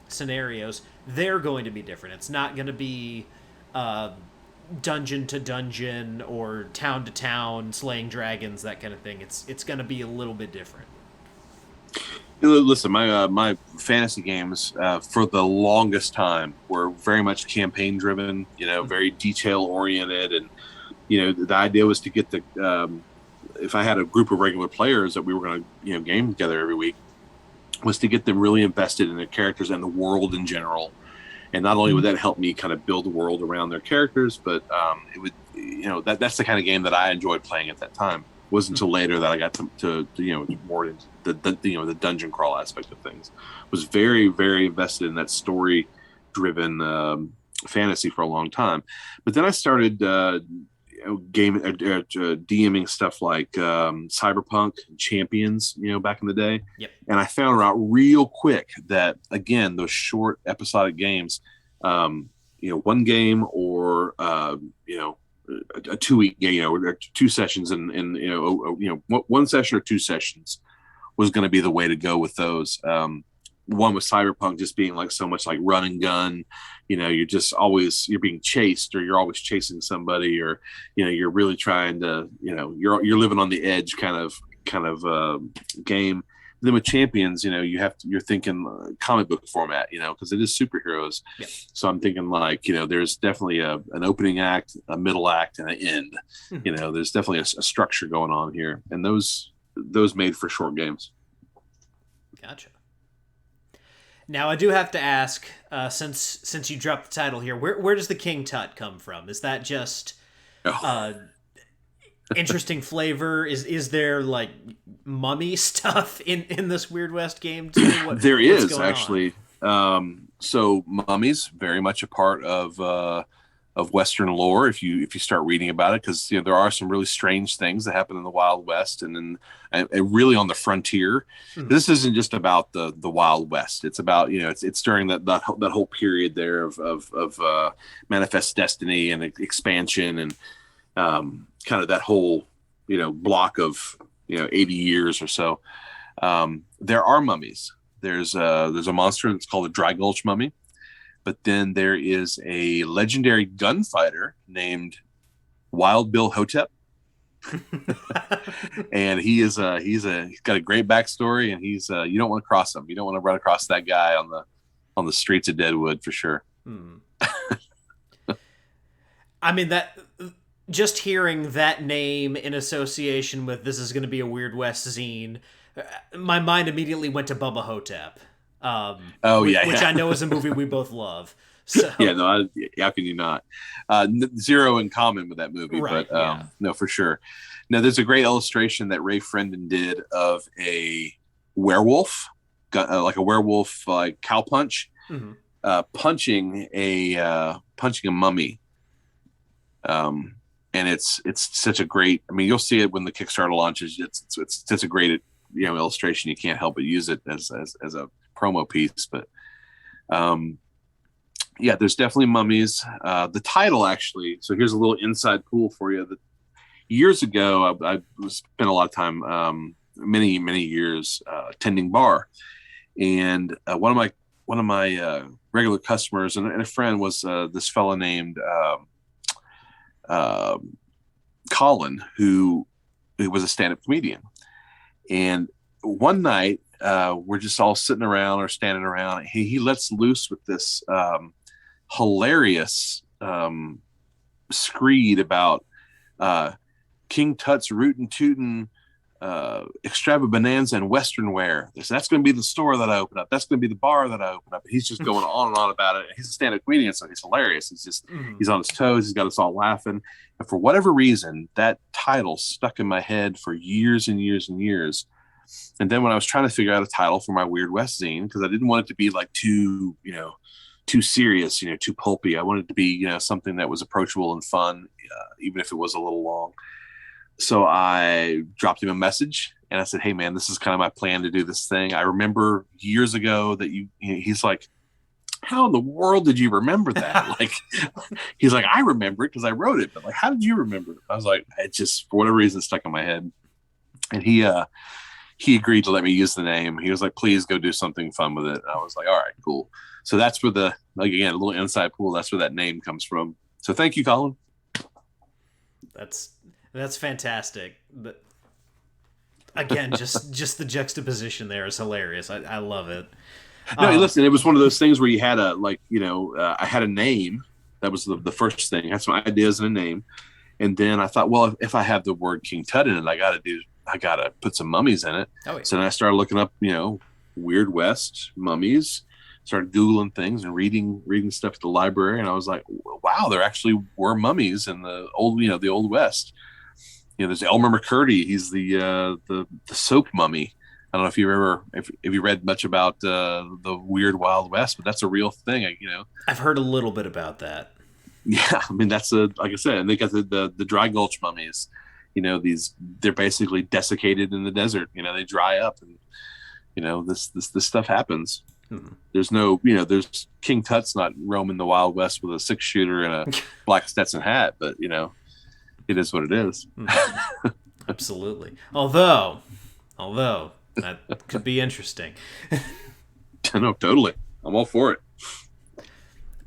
scenarios, they're going to be different. It's not going to be dungeon to dungeon or town to town, slaying dragons, that kind of thing. It's going to be a little bit different. Listen, my fantasy games for the longest time were very much campaign driven, very detail oriented, and the idea was to get if I had a group of regular players that we were going to game together every week, was to get them really invested in their characters and the world in general. And not only would that help me kind of build the world around their characters, but it would that's the kind of game that I enjoyed playing at that time. It wasn't until later that I got to more into the dungeon crawl aspect of things. Was very, very invested in that story driven fantasy for a long time. But then I started DMing stuff like Cyberpunk and Champions, back in the day. Yep. And I found out real quick that, again, those short episodic games, one game or a 2-week game, or 2 sessions, and one session or 2 sessions was going to be the way to go with those. One with Cyberpunk just being like so much like run and gun, you're being chased, or you're always chasing somebody, or you're really trying to you're living on the edge kind of game. Then with Champions, you're thinking comic book format, because it is superheroes. Yeah. So I'm thinking like there's definitely an opening act, a middle act, and an end. Mm-hmm. There's definitely a structure going on here, and those made for short games. Gotcha. Now, I do have to ask, since you dropped the title here, where does the King Tut come from? Is that just interesting flavor? Is there like mummy stuff in this Weird West game too? There is actually. So mummies very much a part of Western lore if you start reading about it, because there are some really strange things that happen in the Wild West and really on the frontier. This isn't just about the Wild West. It's about it's during that whole period there of manifest destiny and expansion and kind of that whole block of 80 years or so. There are mummies. There's a monster that's called the Dry Gulch mummy. But then there is a legendary gunfighter named Wild Bill Hotep, and he's got a great backstory, and he's you don't want to cross him. You don't want to run across that guy on the streets of Deadwood for sure. I mean, that just hearing that name in association with this is going to be a Weird West zine, my mind immediately went to Bubba Hotep. Which I know is a movie we both love. So. Yeah, no, how can you not? Zero in common with that movie, right, but no, for sure. Now, there's a great illustration that Ray Frendon did of a werewolf, like a werewolf, like cow punch, punching a mummy. And it's such a great. I mean, you'll see it when the Kickstarter launches. It's such a great illustration. You can't help but use it as a promo piece, but there's definitely mummies. The title, actually, so here's a little inside pool for you. Years ago, I spent a lot of time, many years, tending bar, and one of my regular customers and a friend was this fella named Colin, who was a stand-up comedian. And one night, we're just all sitting around or standing around. He lets loose with this hilarious screed about King Tut's rootin' tootin' extravaganza and Western wear. That's going to be the store that I open up. That's going to be the bar that I open up. He's just going on and on about it. He's a stand-up comedian, so he's hilarious. He's just he's on his toes. He's got us all laughing. And for whatever reason, that title stuck in my head for years and years and years. And then when I was trying to figure out a title for my Weird West zine, because I didn't want it to be like too serious, too pulpy. I wanted it to be, something that was approachable and fun, even if it was a little long. So I dropped him a message and I said, "Hey man, this is kind of my plan to do this thing. I remember years ago that he's like, how in the world did you remember that?" Like, he's like, "I remember it because I wrote it, but like, how did you remember it?" I was like, it just, for whatever reason, stuck in my head. And he agreed to let me use the name. He was like, "Please go do something fun with it." And I was like, "All right, cool." So that's where a little inside pool. That's where that name comes from. So thank you, Colin. That's fantastic. But again, just the juxtaposition there is hilarious. I love it. No, listen, it was one of those things where you had I had a name. That was the first thing. I had some ideas and a name. And then I thought, well, if I have the word King Tut in it, I got to put some mummies in it. Oh, yeah. So then I started looking up, Weird West mummies, started Googling things and reading stuff at the library. And I was like, wow, there actually were mummies in the old West. There's Elmer McCurdy. He's the soap mummy. I don't know if you read much about the Weird Wild West, but that's a real thing. I've heard a little bit about that. Yeah, I mean that's like I said, and they got the Dry Gulch mummies. They're basically desiccated in the desert. They dry up, and this stuff happens. Mm-hmm. There's King Tut's not roaming the Wild West with a 6-shooter and a black Stetson hat, but it is what it is. Mm-hmm. Absolutely. Although that could be interesting. No, totally. I'm all for it.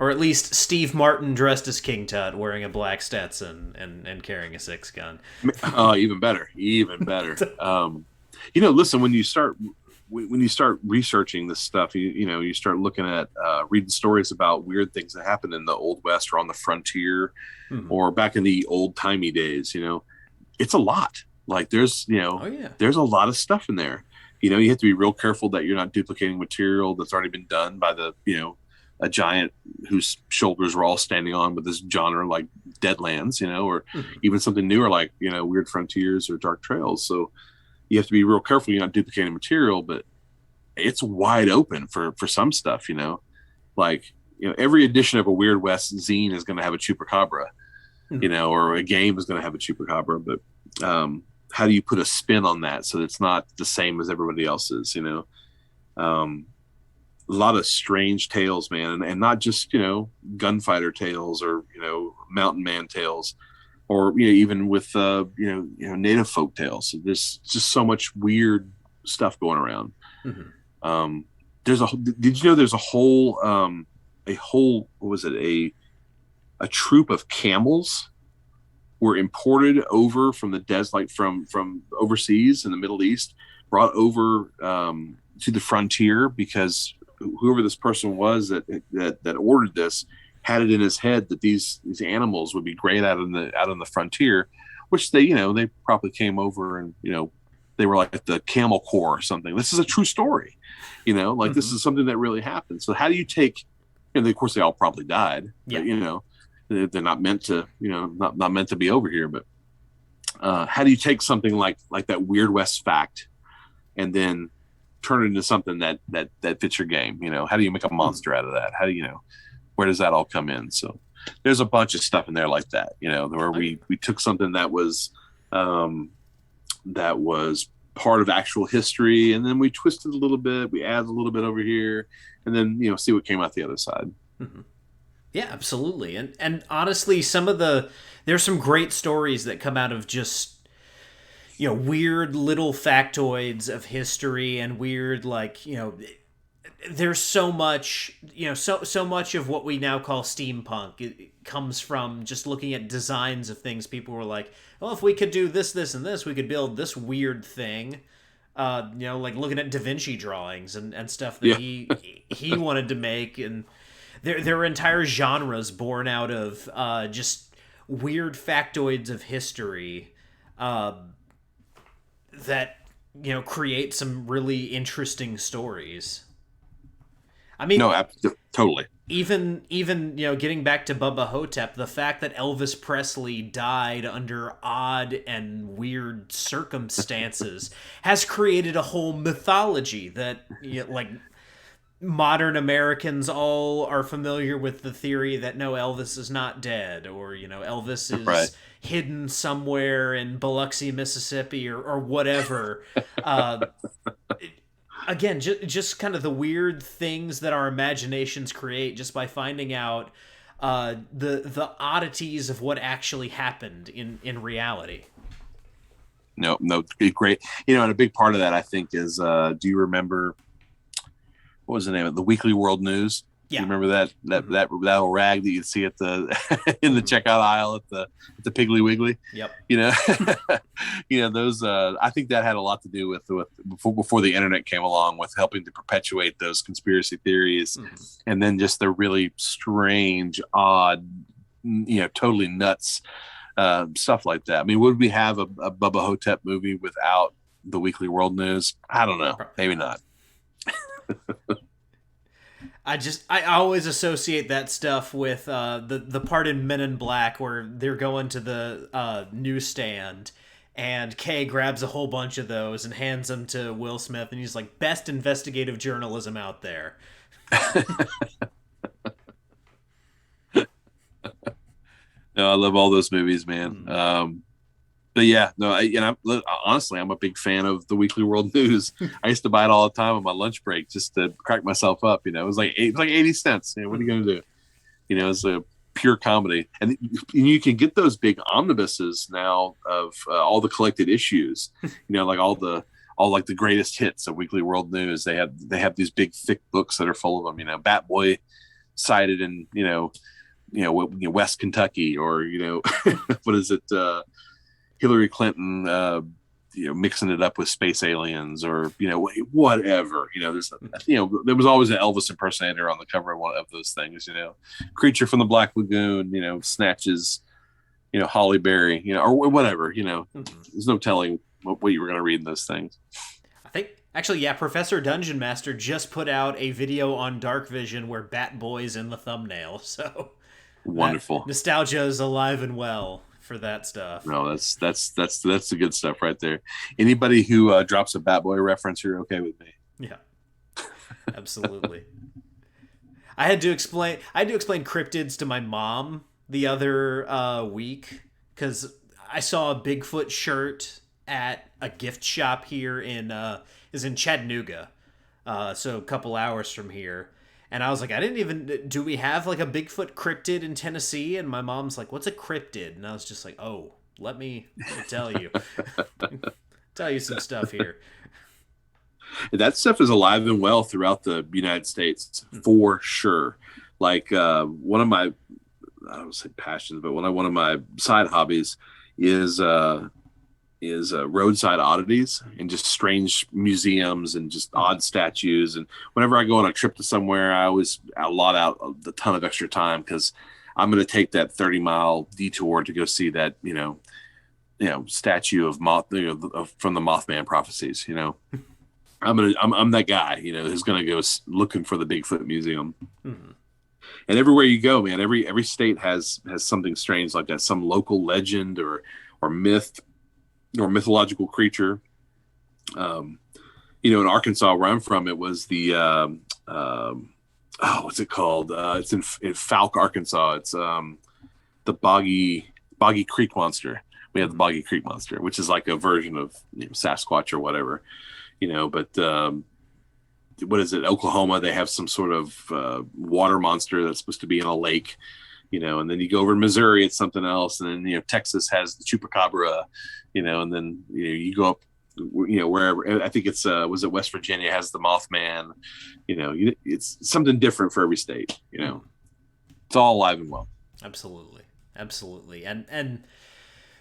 Or at least Steve Martin dressed as King Tut, wearing a black Stetson and carrying a 6-gun. Oh, even better. Listen, when you start researching this stuff, you start looking at reading stories about weird things that happened in the Old West or on the frontier, or back in the old timey days. It's a lot. Like there's there's a lot of stuff in there. You have to be real careful that you're not duplicating material that's already been done by a giant whose shoulders we're all standing on with this genre like Deadlands, or even something newer like Weird Frontiers or Dark Trails. So you have to be real careful you're not duplicating material, but it's wide open for some stuff. Like every edition of a Weird West zine is going to have a chupacabra, or a game is going to have a chupacabra. But how do you put a spin on that so it's not the same as everybody else's? A lot of strange tales, man, and not just gunfighter tales or mountain man tales, or even with native folk tales. So there's just so much weird stuff going around. Mm-hmm. Did you know there's a whole what was it, a troop of camels were imported over from the desert, like from overseas in the Middle East, brought over to the frontier because whoever this person was that ordered this had it in his head that these animals would be great out on the frontier, which they probably came over and they were like the Camel Corps or something. This is a true story, mm-hmm. This is something that really happened. So how do you take? And of course they all probably died. Yeah. But, they're not meant to not meant to be over here. But how do you take something like that Weird West fact and then turn it into something that fits your game? How do you make a monster out of that? How do where does that all come in? So there's a bunch of stuff in there like that, where we took something that was part of actual history, and then we twisted a little bit, we added a little bit over here, and then see what came out the other side. Mm-hmm. Yeah, absolutely. And honestly, there's some great stories that come out of just weird little factoids of history, and weird there's so much so much of what we now call steampunk. It comes from just looking at designs of things. People were like, well, if we could do this, this, and this, we could build this weird thing. Like looking at Da Vinci drawings and stuff that he wanted to make, and there were entire genres born out of just weird factoids of history that create some really interesting stories. I mean, no, totally. Even getting back to Bubba Hotep, the fact that Elvis Presley died under odd and weird circumstances has created a whole mythology that modern Americans all are familiar with the theory that no, Elvis is not dead, or Elvis is right. hidden somewhere in Biloxi, Mississippi, or whatever. Again, just kind of the weird things that our imaginations create just by finding out the oddities of what actually happened in reality. No, great. And a big part of that, I think, is do you remember, what was the name of it? The Weekly World News? Yeah. You remember that old rag that you'd see at the in the checkout aisle at the Piggly Wiggly? Yep. Those. I think that had a lot to do with before the internet came along, with helping to perpetuate those conspiracy theories, mm-hmm. and then just the really strange, odd, totally nuts stuff like that. I mean, would we have a Bubba Hotep movie without the Weekly World News? I don't know. Maybe not. I always associate that stuff with the part in Men in Black where they're going to the newsstand, and Kay grabs a whole bunch of those and hands them to Will Smith, and he's like, best investigative journalism out there. No, I love all those movies, man. Mm. But yeah, no, honestly, I'm a big fan of the Weekly World News. I used to buy it all the time on my lunch break just to crack myself up. It was like 80 cents. What are you going to do? It's a pure comedy, and you can get those big omnibuses now of all the collected issues. Like all the greatest hits of Weekly World News. They have these big thick books that are full of them. Bat Boy cited in West Kentucky, or what is it? Hillary Clinton, mixing it up with space aliens, or whatever. There's there was always an Elvis impersonator on the cover of one of those things. Creature from the Black Lagoon, snatches, Holly Berry, or whatever. Mm-hmm. There's no telling what you were going to read in those things. I think actually, yeah, Professor Dungeon Master just put out a video on Dark Vision where Bat Boy's in the thumbnail. So wonderful. Nostalgia is alive and well for that stuff. No, that's the good stuff right there. Anybody who drops a Bat Boy reference, you're okay with me. Yeah, absolutely. I had to explain cryptids to my mom the other week because I saw a Bigfoot shirt at a gift shop here in Chattanooga, so a couple hours from here. And I was like, do we have like a Bigfoot cryptid in Tennessee? And my mom's like, what's a cryptid? And I was just like, oh, let me tell you, tell you some stuff here. That stuff is alive and well throughout the United States for sure. Like one of my, I don't say passions, but one of my side hobbies is roadside oddities and just strange museums and just odd statues. And whenever I go on a trip to somewhere, I always allot out a ton of extra time because I'm going to take that 30-mile detour to go see that, statue of from the Mothman prophecies. I'm that guy, who's going to go looking for the Bigfoot museum. Mm-hmm. And everywhere you go, man, every state has something strange like that, some local legend or myth or mythological creature. In Arkansas, where I'm from, it was the what's it called? It's in Fouke, Arkansas. It's the Boggy Creek Monster. We have the Boggy Creek Monster, which is like a version of Sasquatch or whatever. But what is it? Oklahoma, they have some sort of water monster that's supposed to be in a lake. And then you go over to Missouri, it's something else. And then, Texas has the chupacabra, and then, you go up, wherever. I think it's, was it West Virginia has the Mothman, it's something different for every state, It's all alive and well. Absolutely. Absolutely. And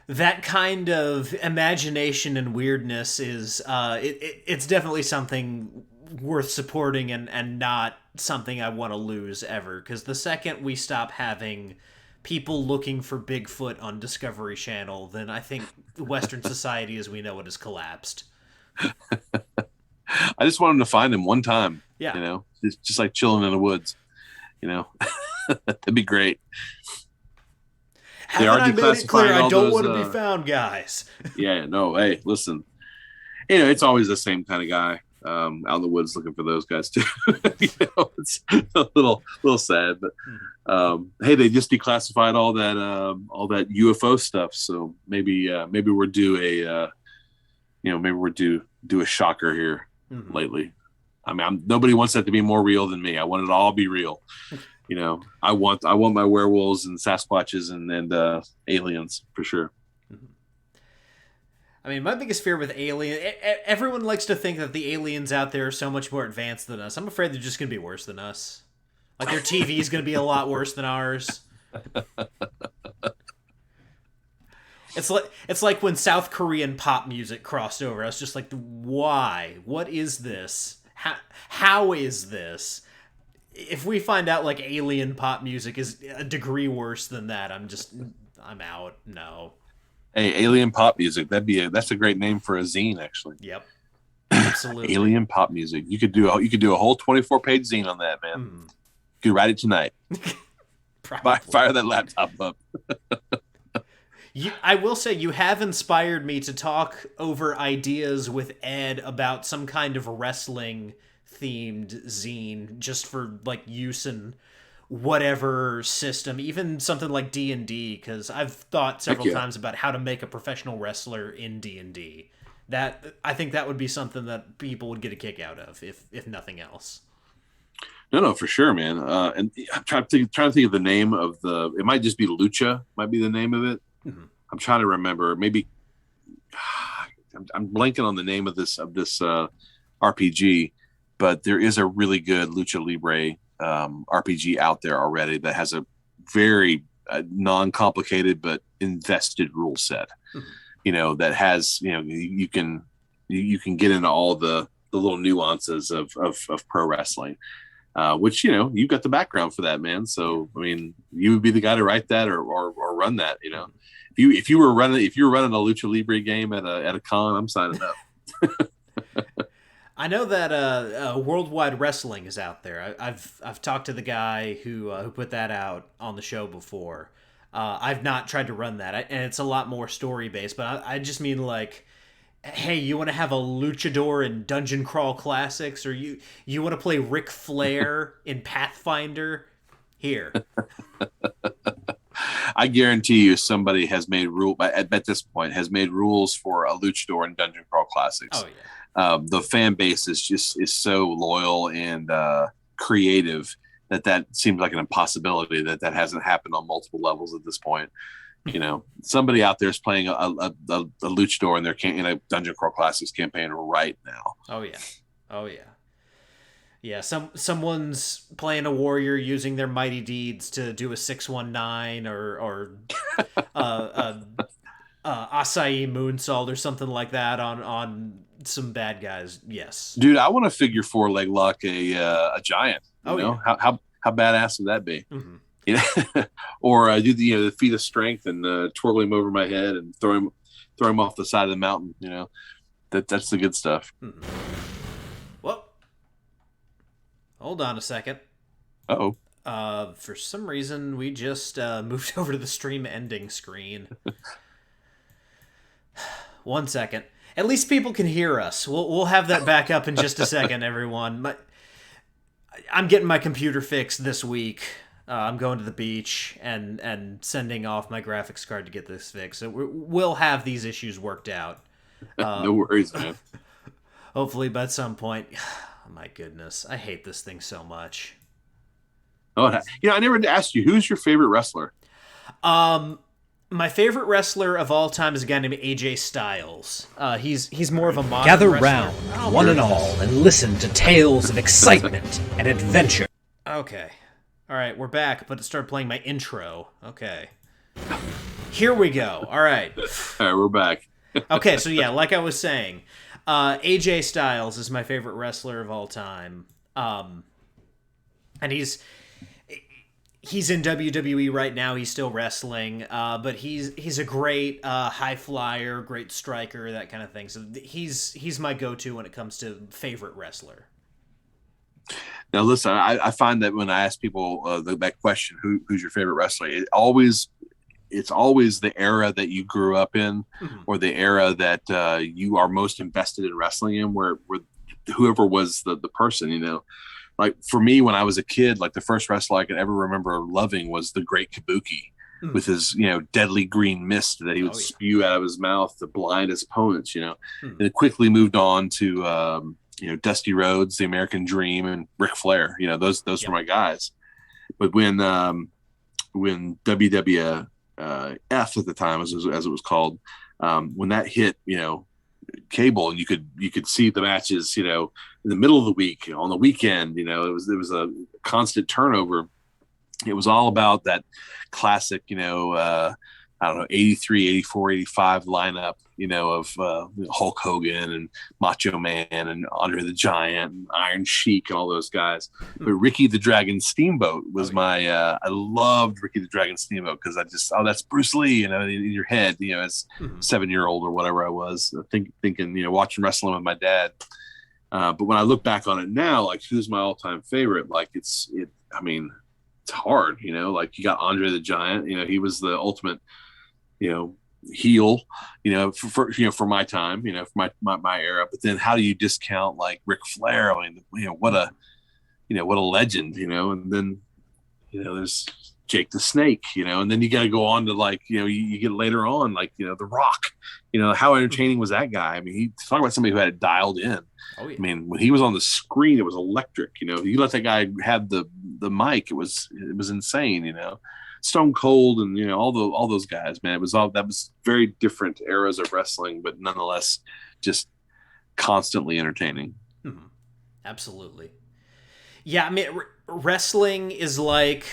that kind of imagination and weirdness is, it's definitely something worth supporting and not something I want to lose ever, because the second we stop having people looking for Bigfoot on Discovery Channel, then I think Western society as we know it has collapsed. I just want them to find him one time. Yeah. Just like chilling in the woods, that'd be great. Haven't I made it clear I don't want to be found, guys? Yeah, no, hey, listen. It's always the same kind of guy out in the woods looking for those guys too. It's a little sad, but hey, they just declassified all that UFO stuff, so maybe we're due a shocker here lately. I mean, nobody wants that to be more real than me. I want it to all be real. I want my werewolves and Sasquatches and aliens for sure. I mean, my biggest fear with alien, everyone likes to think that the aliens out there are so much more advanced than us. I'm afraid they're just going to be worse than us. Like their TV is going to be a lot worse than ours. It's like when South Korean pop music crossed over. I was just like, why? What is this? How is this? If we find out like alien pop music is a degree worse than that, I'm out. No. Hey, alien pop music. That's a great name for a zine, actually. Yep. Absolutely. Alien pop music. You could do a whole 24-page zine on that, man. You could write it tonight. Fire that laptop up. I will say you have inspired me to talk over ideas with Ed about some kind of wrestling themed zine just for like use in whatever system, even something like D&D, because I've thought several times about how to make a professional wrestler in D&D. I think that would be something that people would get a kick out of, if nothing else. No, for sure, man. And I'm trying to think of the name of it might just be Lucha, might be the name of it. Mm-hmm. I'm trying to remember. Maybe I'm blanking on the name of this RPG, but there is a really good Lucha Libre RPG out there already that has a very non-complicated but invested rule set. Mm-hmm. That has you can get into all the little nuances of pro wrestling, which you've got the background for that, man. So I mean, you would be the guy to write that or run that. If you were running a Lucha Libre game at a con, I'm signing up. I know that Worldwide Wrestling is out there. I've talked to the guy who put that out on the show before. I've not tried to run that, and it's a lot more story based. But I just mean like hey, you want to have a luchador in Dungeon Crawl Classics, or you want to play Ric Flair in Pathfinder? Here. I guarantee you, somebody has made at this point has made rules for a luchador in Dungeon Crawl Classics. Oh yeah. The fan base is so loyal and creative that seems like an impossibility that hasn't happened on multiple levels at this point. Somebody out there is playing a luchador in a Dungeon Crawl Classics campaign right now. Oh yeah. Yeah, someone's playing a warrior using their mighty deeds to do a 619 or acai moonsault or something like that on some bad guys. Yes, dude, I want to figure 4-leg lock a giant. Yeah. How badass would that be? Mm-hmm. Or do the feat of strength and twirl him over my head and throw him off the side of the mountain. That's the good stuff. Mm-hmm. Well, hold on a second. Uh-oh. For some reason, we just moved over to the stream ending screen. 1 second. At least people can hear us. We'll have that back up in just a second, everyone. I'm getting my computer fixed this week. I'm going to the beach and sending off my graphics card to get this fixed. So we'll have these issues worked out. No worries, man. Hopefully by some point. Oh, my goodness. I hate this thing so much. Oh, I never asked you, who's your favorite wrestler? My favorite wrestler of all time is a guy named AJ Styles. He's more of a modern Gather wrestler. round, one and all, and listen to tales of excitement and adventure. Okay. All right, we're back, but it started playing my intro. Okay. Here we go. All right. All right, we're back. Okay, so yeah, like I was saying, AJ Styles is my favorite wrestler of all time. And he's in WWE right now. He's still wrestling, but he's a great high flyer, great striker, that kind of thing. So he's my go-to when it comes to favorite wrestler. Now, listen, I find that when I ask people that question, who's your favorite wrestler, it's always the era that you grew up in, mm-hmm. or the era that you are most invested in wrestling in, where whoever was the person, Like for me, when I was a kid, like the first wrestler I could ever remember loving was the Great Kabuki, mm-hmm. with his, deadly green mist that he would spew out of his mouth to blind his opponents, mm-hmm. And it quickly moved on to, Dusty Rhodes, the American Dream, and Ric Flair. Those were my guys. But when WWF at the time, as it was called, when that hit, cable, and you could see the matches, in the middle of the week, on the weekend, it was a constant turnover. It was all about that classic, 83, 84, 85 lineup, of Hulk Hogan and Macho Man and Andre the Giant and Iron Sheik and all those guys. But Ricky the Dragon Steamboat was I loved Ricky the Dragon Steamboat because that's Bruce Lee, in your head, as 7-year-old or whatever I was thinking, watching wrestling with my dad. But when I look back on it now, like who's my all-time favorite, like it's hard, like you got Andre the Giant, he was the ultimate, heel, for my time, for my era. But then how do you discount like Ric Flair? What a legend, and then, there's Jake the Snake, and then you got to go on to like, you get later on, like, The Rock, how entertaining was that guy? He talk about somebody who had it dialed in. Oh, yeah. When he was on the screen, it was electric. You let that guy have the mic, it was insane. Stone Cold and all those guys, man. That was very different eras of wrestling, but nonetheless, just constantly entertaining. Mm-hmm. Absolutely. Yeah, wrestling is like.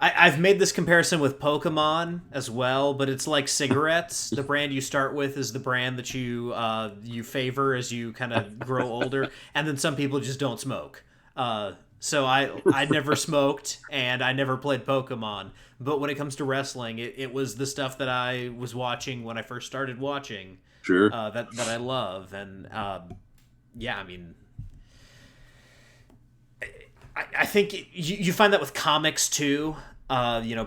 I've made this comparison with Pokemon as well, but it's like cigarettes. The brand you start with is the brand that you favor as you kind of grow older, and then some people just don't smoke. So I never smoked, and I never played Pokemon. But when it comes to wrestling, it was the stuff that I was watching when I first started watching. Sure. That I love, and I think you find that with comics too.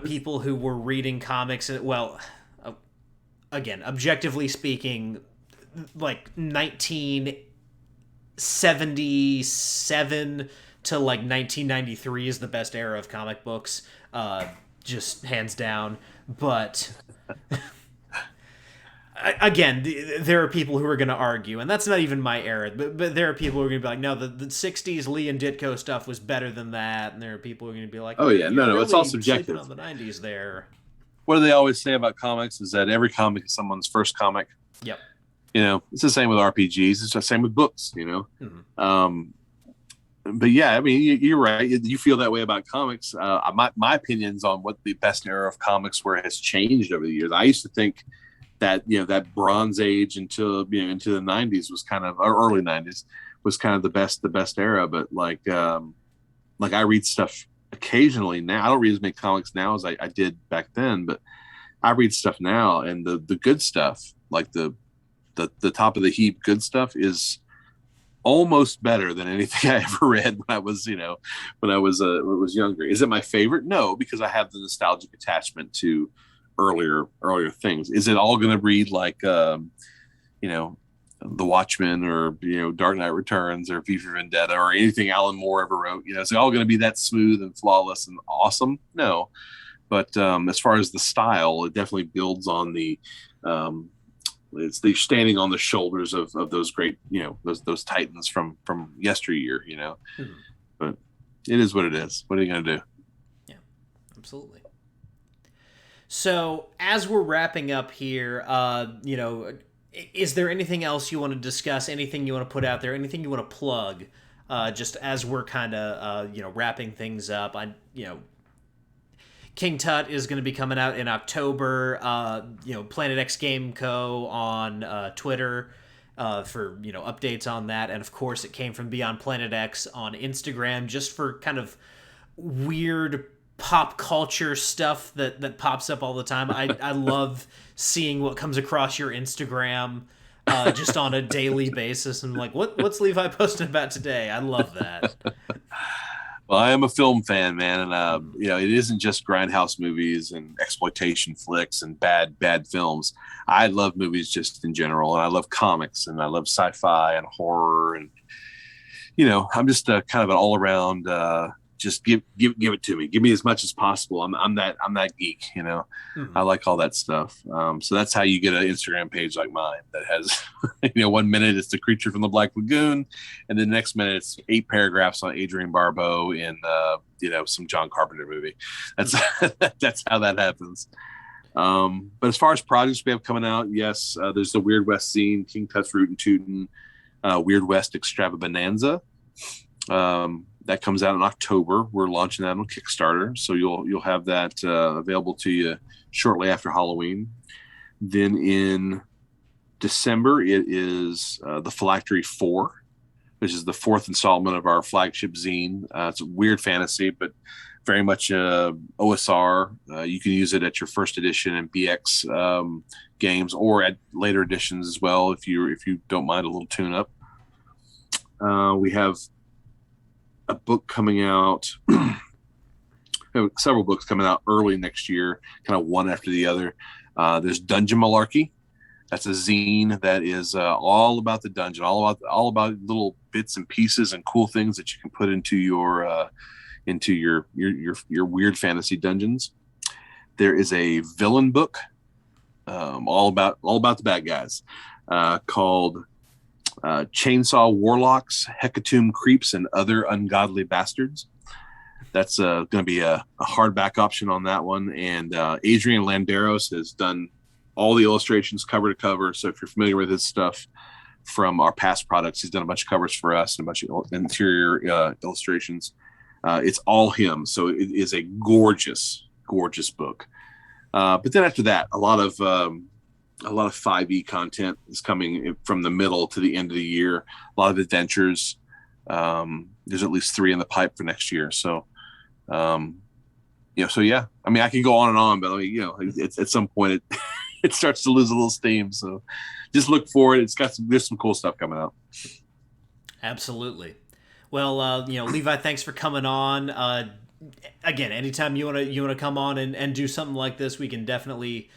People who were reading comics, again, objectively speaking, like 1977 to like 1993 is the best era of comic books, just hands down. But again, there are people who are going to argue, and that's not even my era, but there are people who are going to be like, no, the 60s Lee and Ditko stuff was better than that, and there are people who are going to be like, oh yeah, no, really it's all subjective. on the 90s there. What do they always say about comics is that every comic is someone's first comic. Yep. It's the same with RPGs. It's the same with books, Mm-hmm. But yeah, I mean, you're right. You feel that way about comics. My opinions on what the best era of comics were has changed over the years. I used to think that that Bronze Age into the 90s was kind of, or early 90s was kind of the best era. But like I read stuff occasionally now. I don't read as many comics now as I did back then, but I read stuff now, and the good stuff, like the top of the heap good stuff, is almost better than anything I ever read when I was younger. Is it my favorite? No, because I have the nostalgic attachment to earlier things. Is it all going to read like The Watchmen or Dark Knight Returns or V for Vendetta or anything Alan Moore ever wrote? Is it all going to be that smooth and flawless and awesome? No. But as far as the style, it definitely builds on the it's the standing on the shoulders of those great, those titans from yesteryear, Mm-hmm. But it is what it is. What are you going to do? Yeah, absolutely. So as we're wrapping up here, is there anything else you want to discuss? Anything you want to put out there? Anything you want to plug? Just as we're kind of, wrapping things up, King Tut is going to be coming out in October. Planet X Game Co. on Twitter for updates on that, and of course it came from Beyond Planet X on Instagram, just for kind of weird pop culture stuff that pops up all the time. I love seeing what comes across your Instagram just on a daily basis, and like what's Levi posting about today? I love that. Well, I am a film fan, man, and it isn't just grindhouse movies and exploitation flicks and bad films. I love movies just in general, and I love comics, and I love sci-fi and horror, and I'm just kind of an all-around. Just give it to me. Give me as much as possible. I'm that geek. Mm-hmm. I like all that stuff. So that's how you get an Instagram page like mine that has, 1 minute it's the creature from the Black Lagoon, and the next minute it's 8 paragraphs on Adrian Barbeau in some John Carpenter movie. That's that's how that happens. But as far as projects we have coming out, yes, there's the Weird West zine, King Tut's Rootin' Tootin', Weird West Extravaganza. That comes out in October. We're launching that on Kickstarter, so you'll have that available to you shortly after Halloween. Then in December, it is the Phylactery 4, which is the 4th installment of our flagship zine. It's a weird fantasy, but very much OSR. You can use it at your first edition and BX games, or at later editions as well if you don't mind a little tune-up. We have a book coming out, several books coming out early next year, kind of one after the other. There's Dungeon Malarkey. That's a zine that is all about the dungeon, all about little bits and pieces and cool things that you can put into your weird fantasy dungeons. There is a villain book, all about the bad guys, called Chainsaw Warlocks, Hecatomb Creeps, and Other Ungodly Bastards. That's going to be a hardback option on that one. And Adrian Landeros has done all the illustrations cover to cover. So if you're familiar with his stuff from our past products, he's done a bunch of covers for us and a bunch of interior illustrations. It's all him. So it is a gorgeous, gorgeous book. But then after that, a lot of 5e content is coming from the middle to the end of the year. A lot of adventures. There's at least 3 in the pipe for next year. So, so yeah, I mean, I can go on and on, but I mean, it's at some point it starts to lose a little steam. So just look for it. There's some cool stuff coming out. Absolutely. Well, Levi, thanks for coming on. Again, anytime you want to come on and do something like this, we can definitely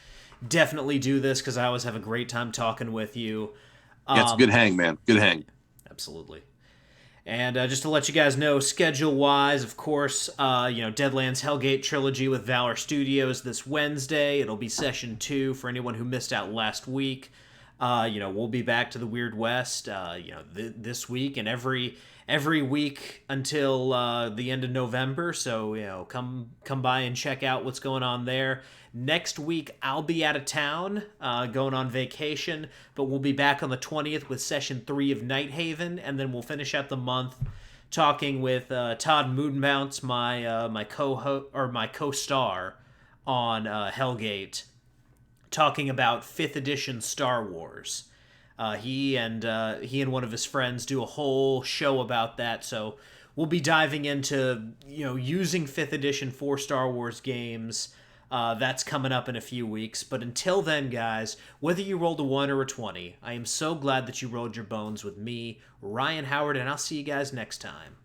do this, because I always have a great time talking with you. Yeah, it's a good hang, man. Good hang. Absolutely. And just to let you guys know, schedule-wise, of course, Deadlands Hellgate Trilogy with Valor Studios this Wednesday. It'll be Session 2 for anyone who missed out last week. We'll be back to the Weird West, this week and every week until the end of November. So, come by and check out what's going on there. Next week, I'll be out of town, going on vacation, but we'll be back on the 20th with Session 3 of Nighthaven, and then we'll finish out the month talking with Todd Moonbounce, my co-star on Hellgate, talking about 5th edition Star Wars. He and one of his friends do a whole show about that, so we'll be diving into using 5th edition for Star Wars games. That's coming up in a few weeks. But until then, guys, whether you rolled a 1 or a 20, I am so glad that you rolled your bones with me, Ryan Howard, and I'll see you guys next time.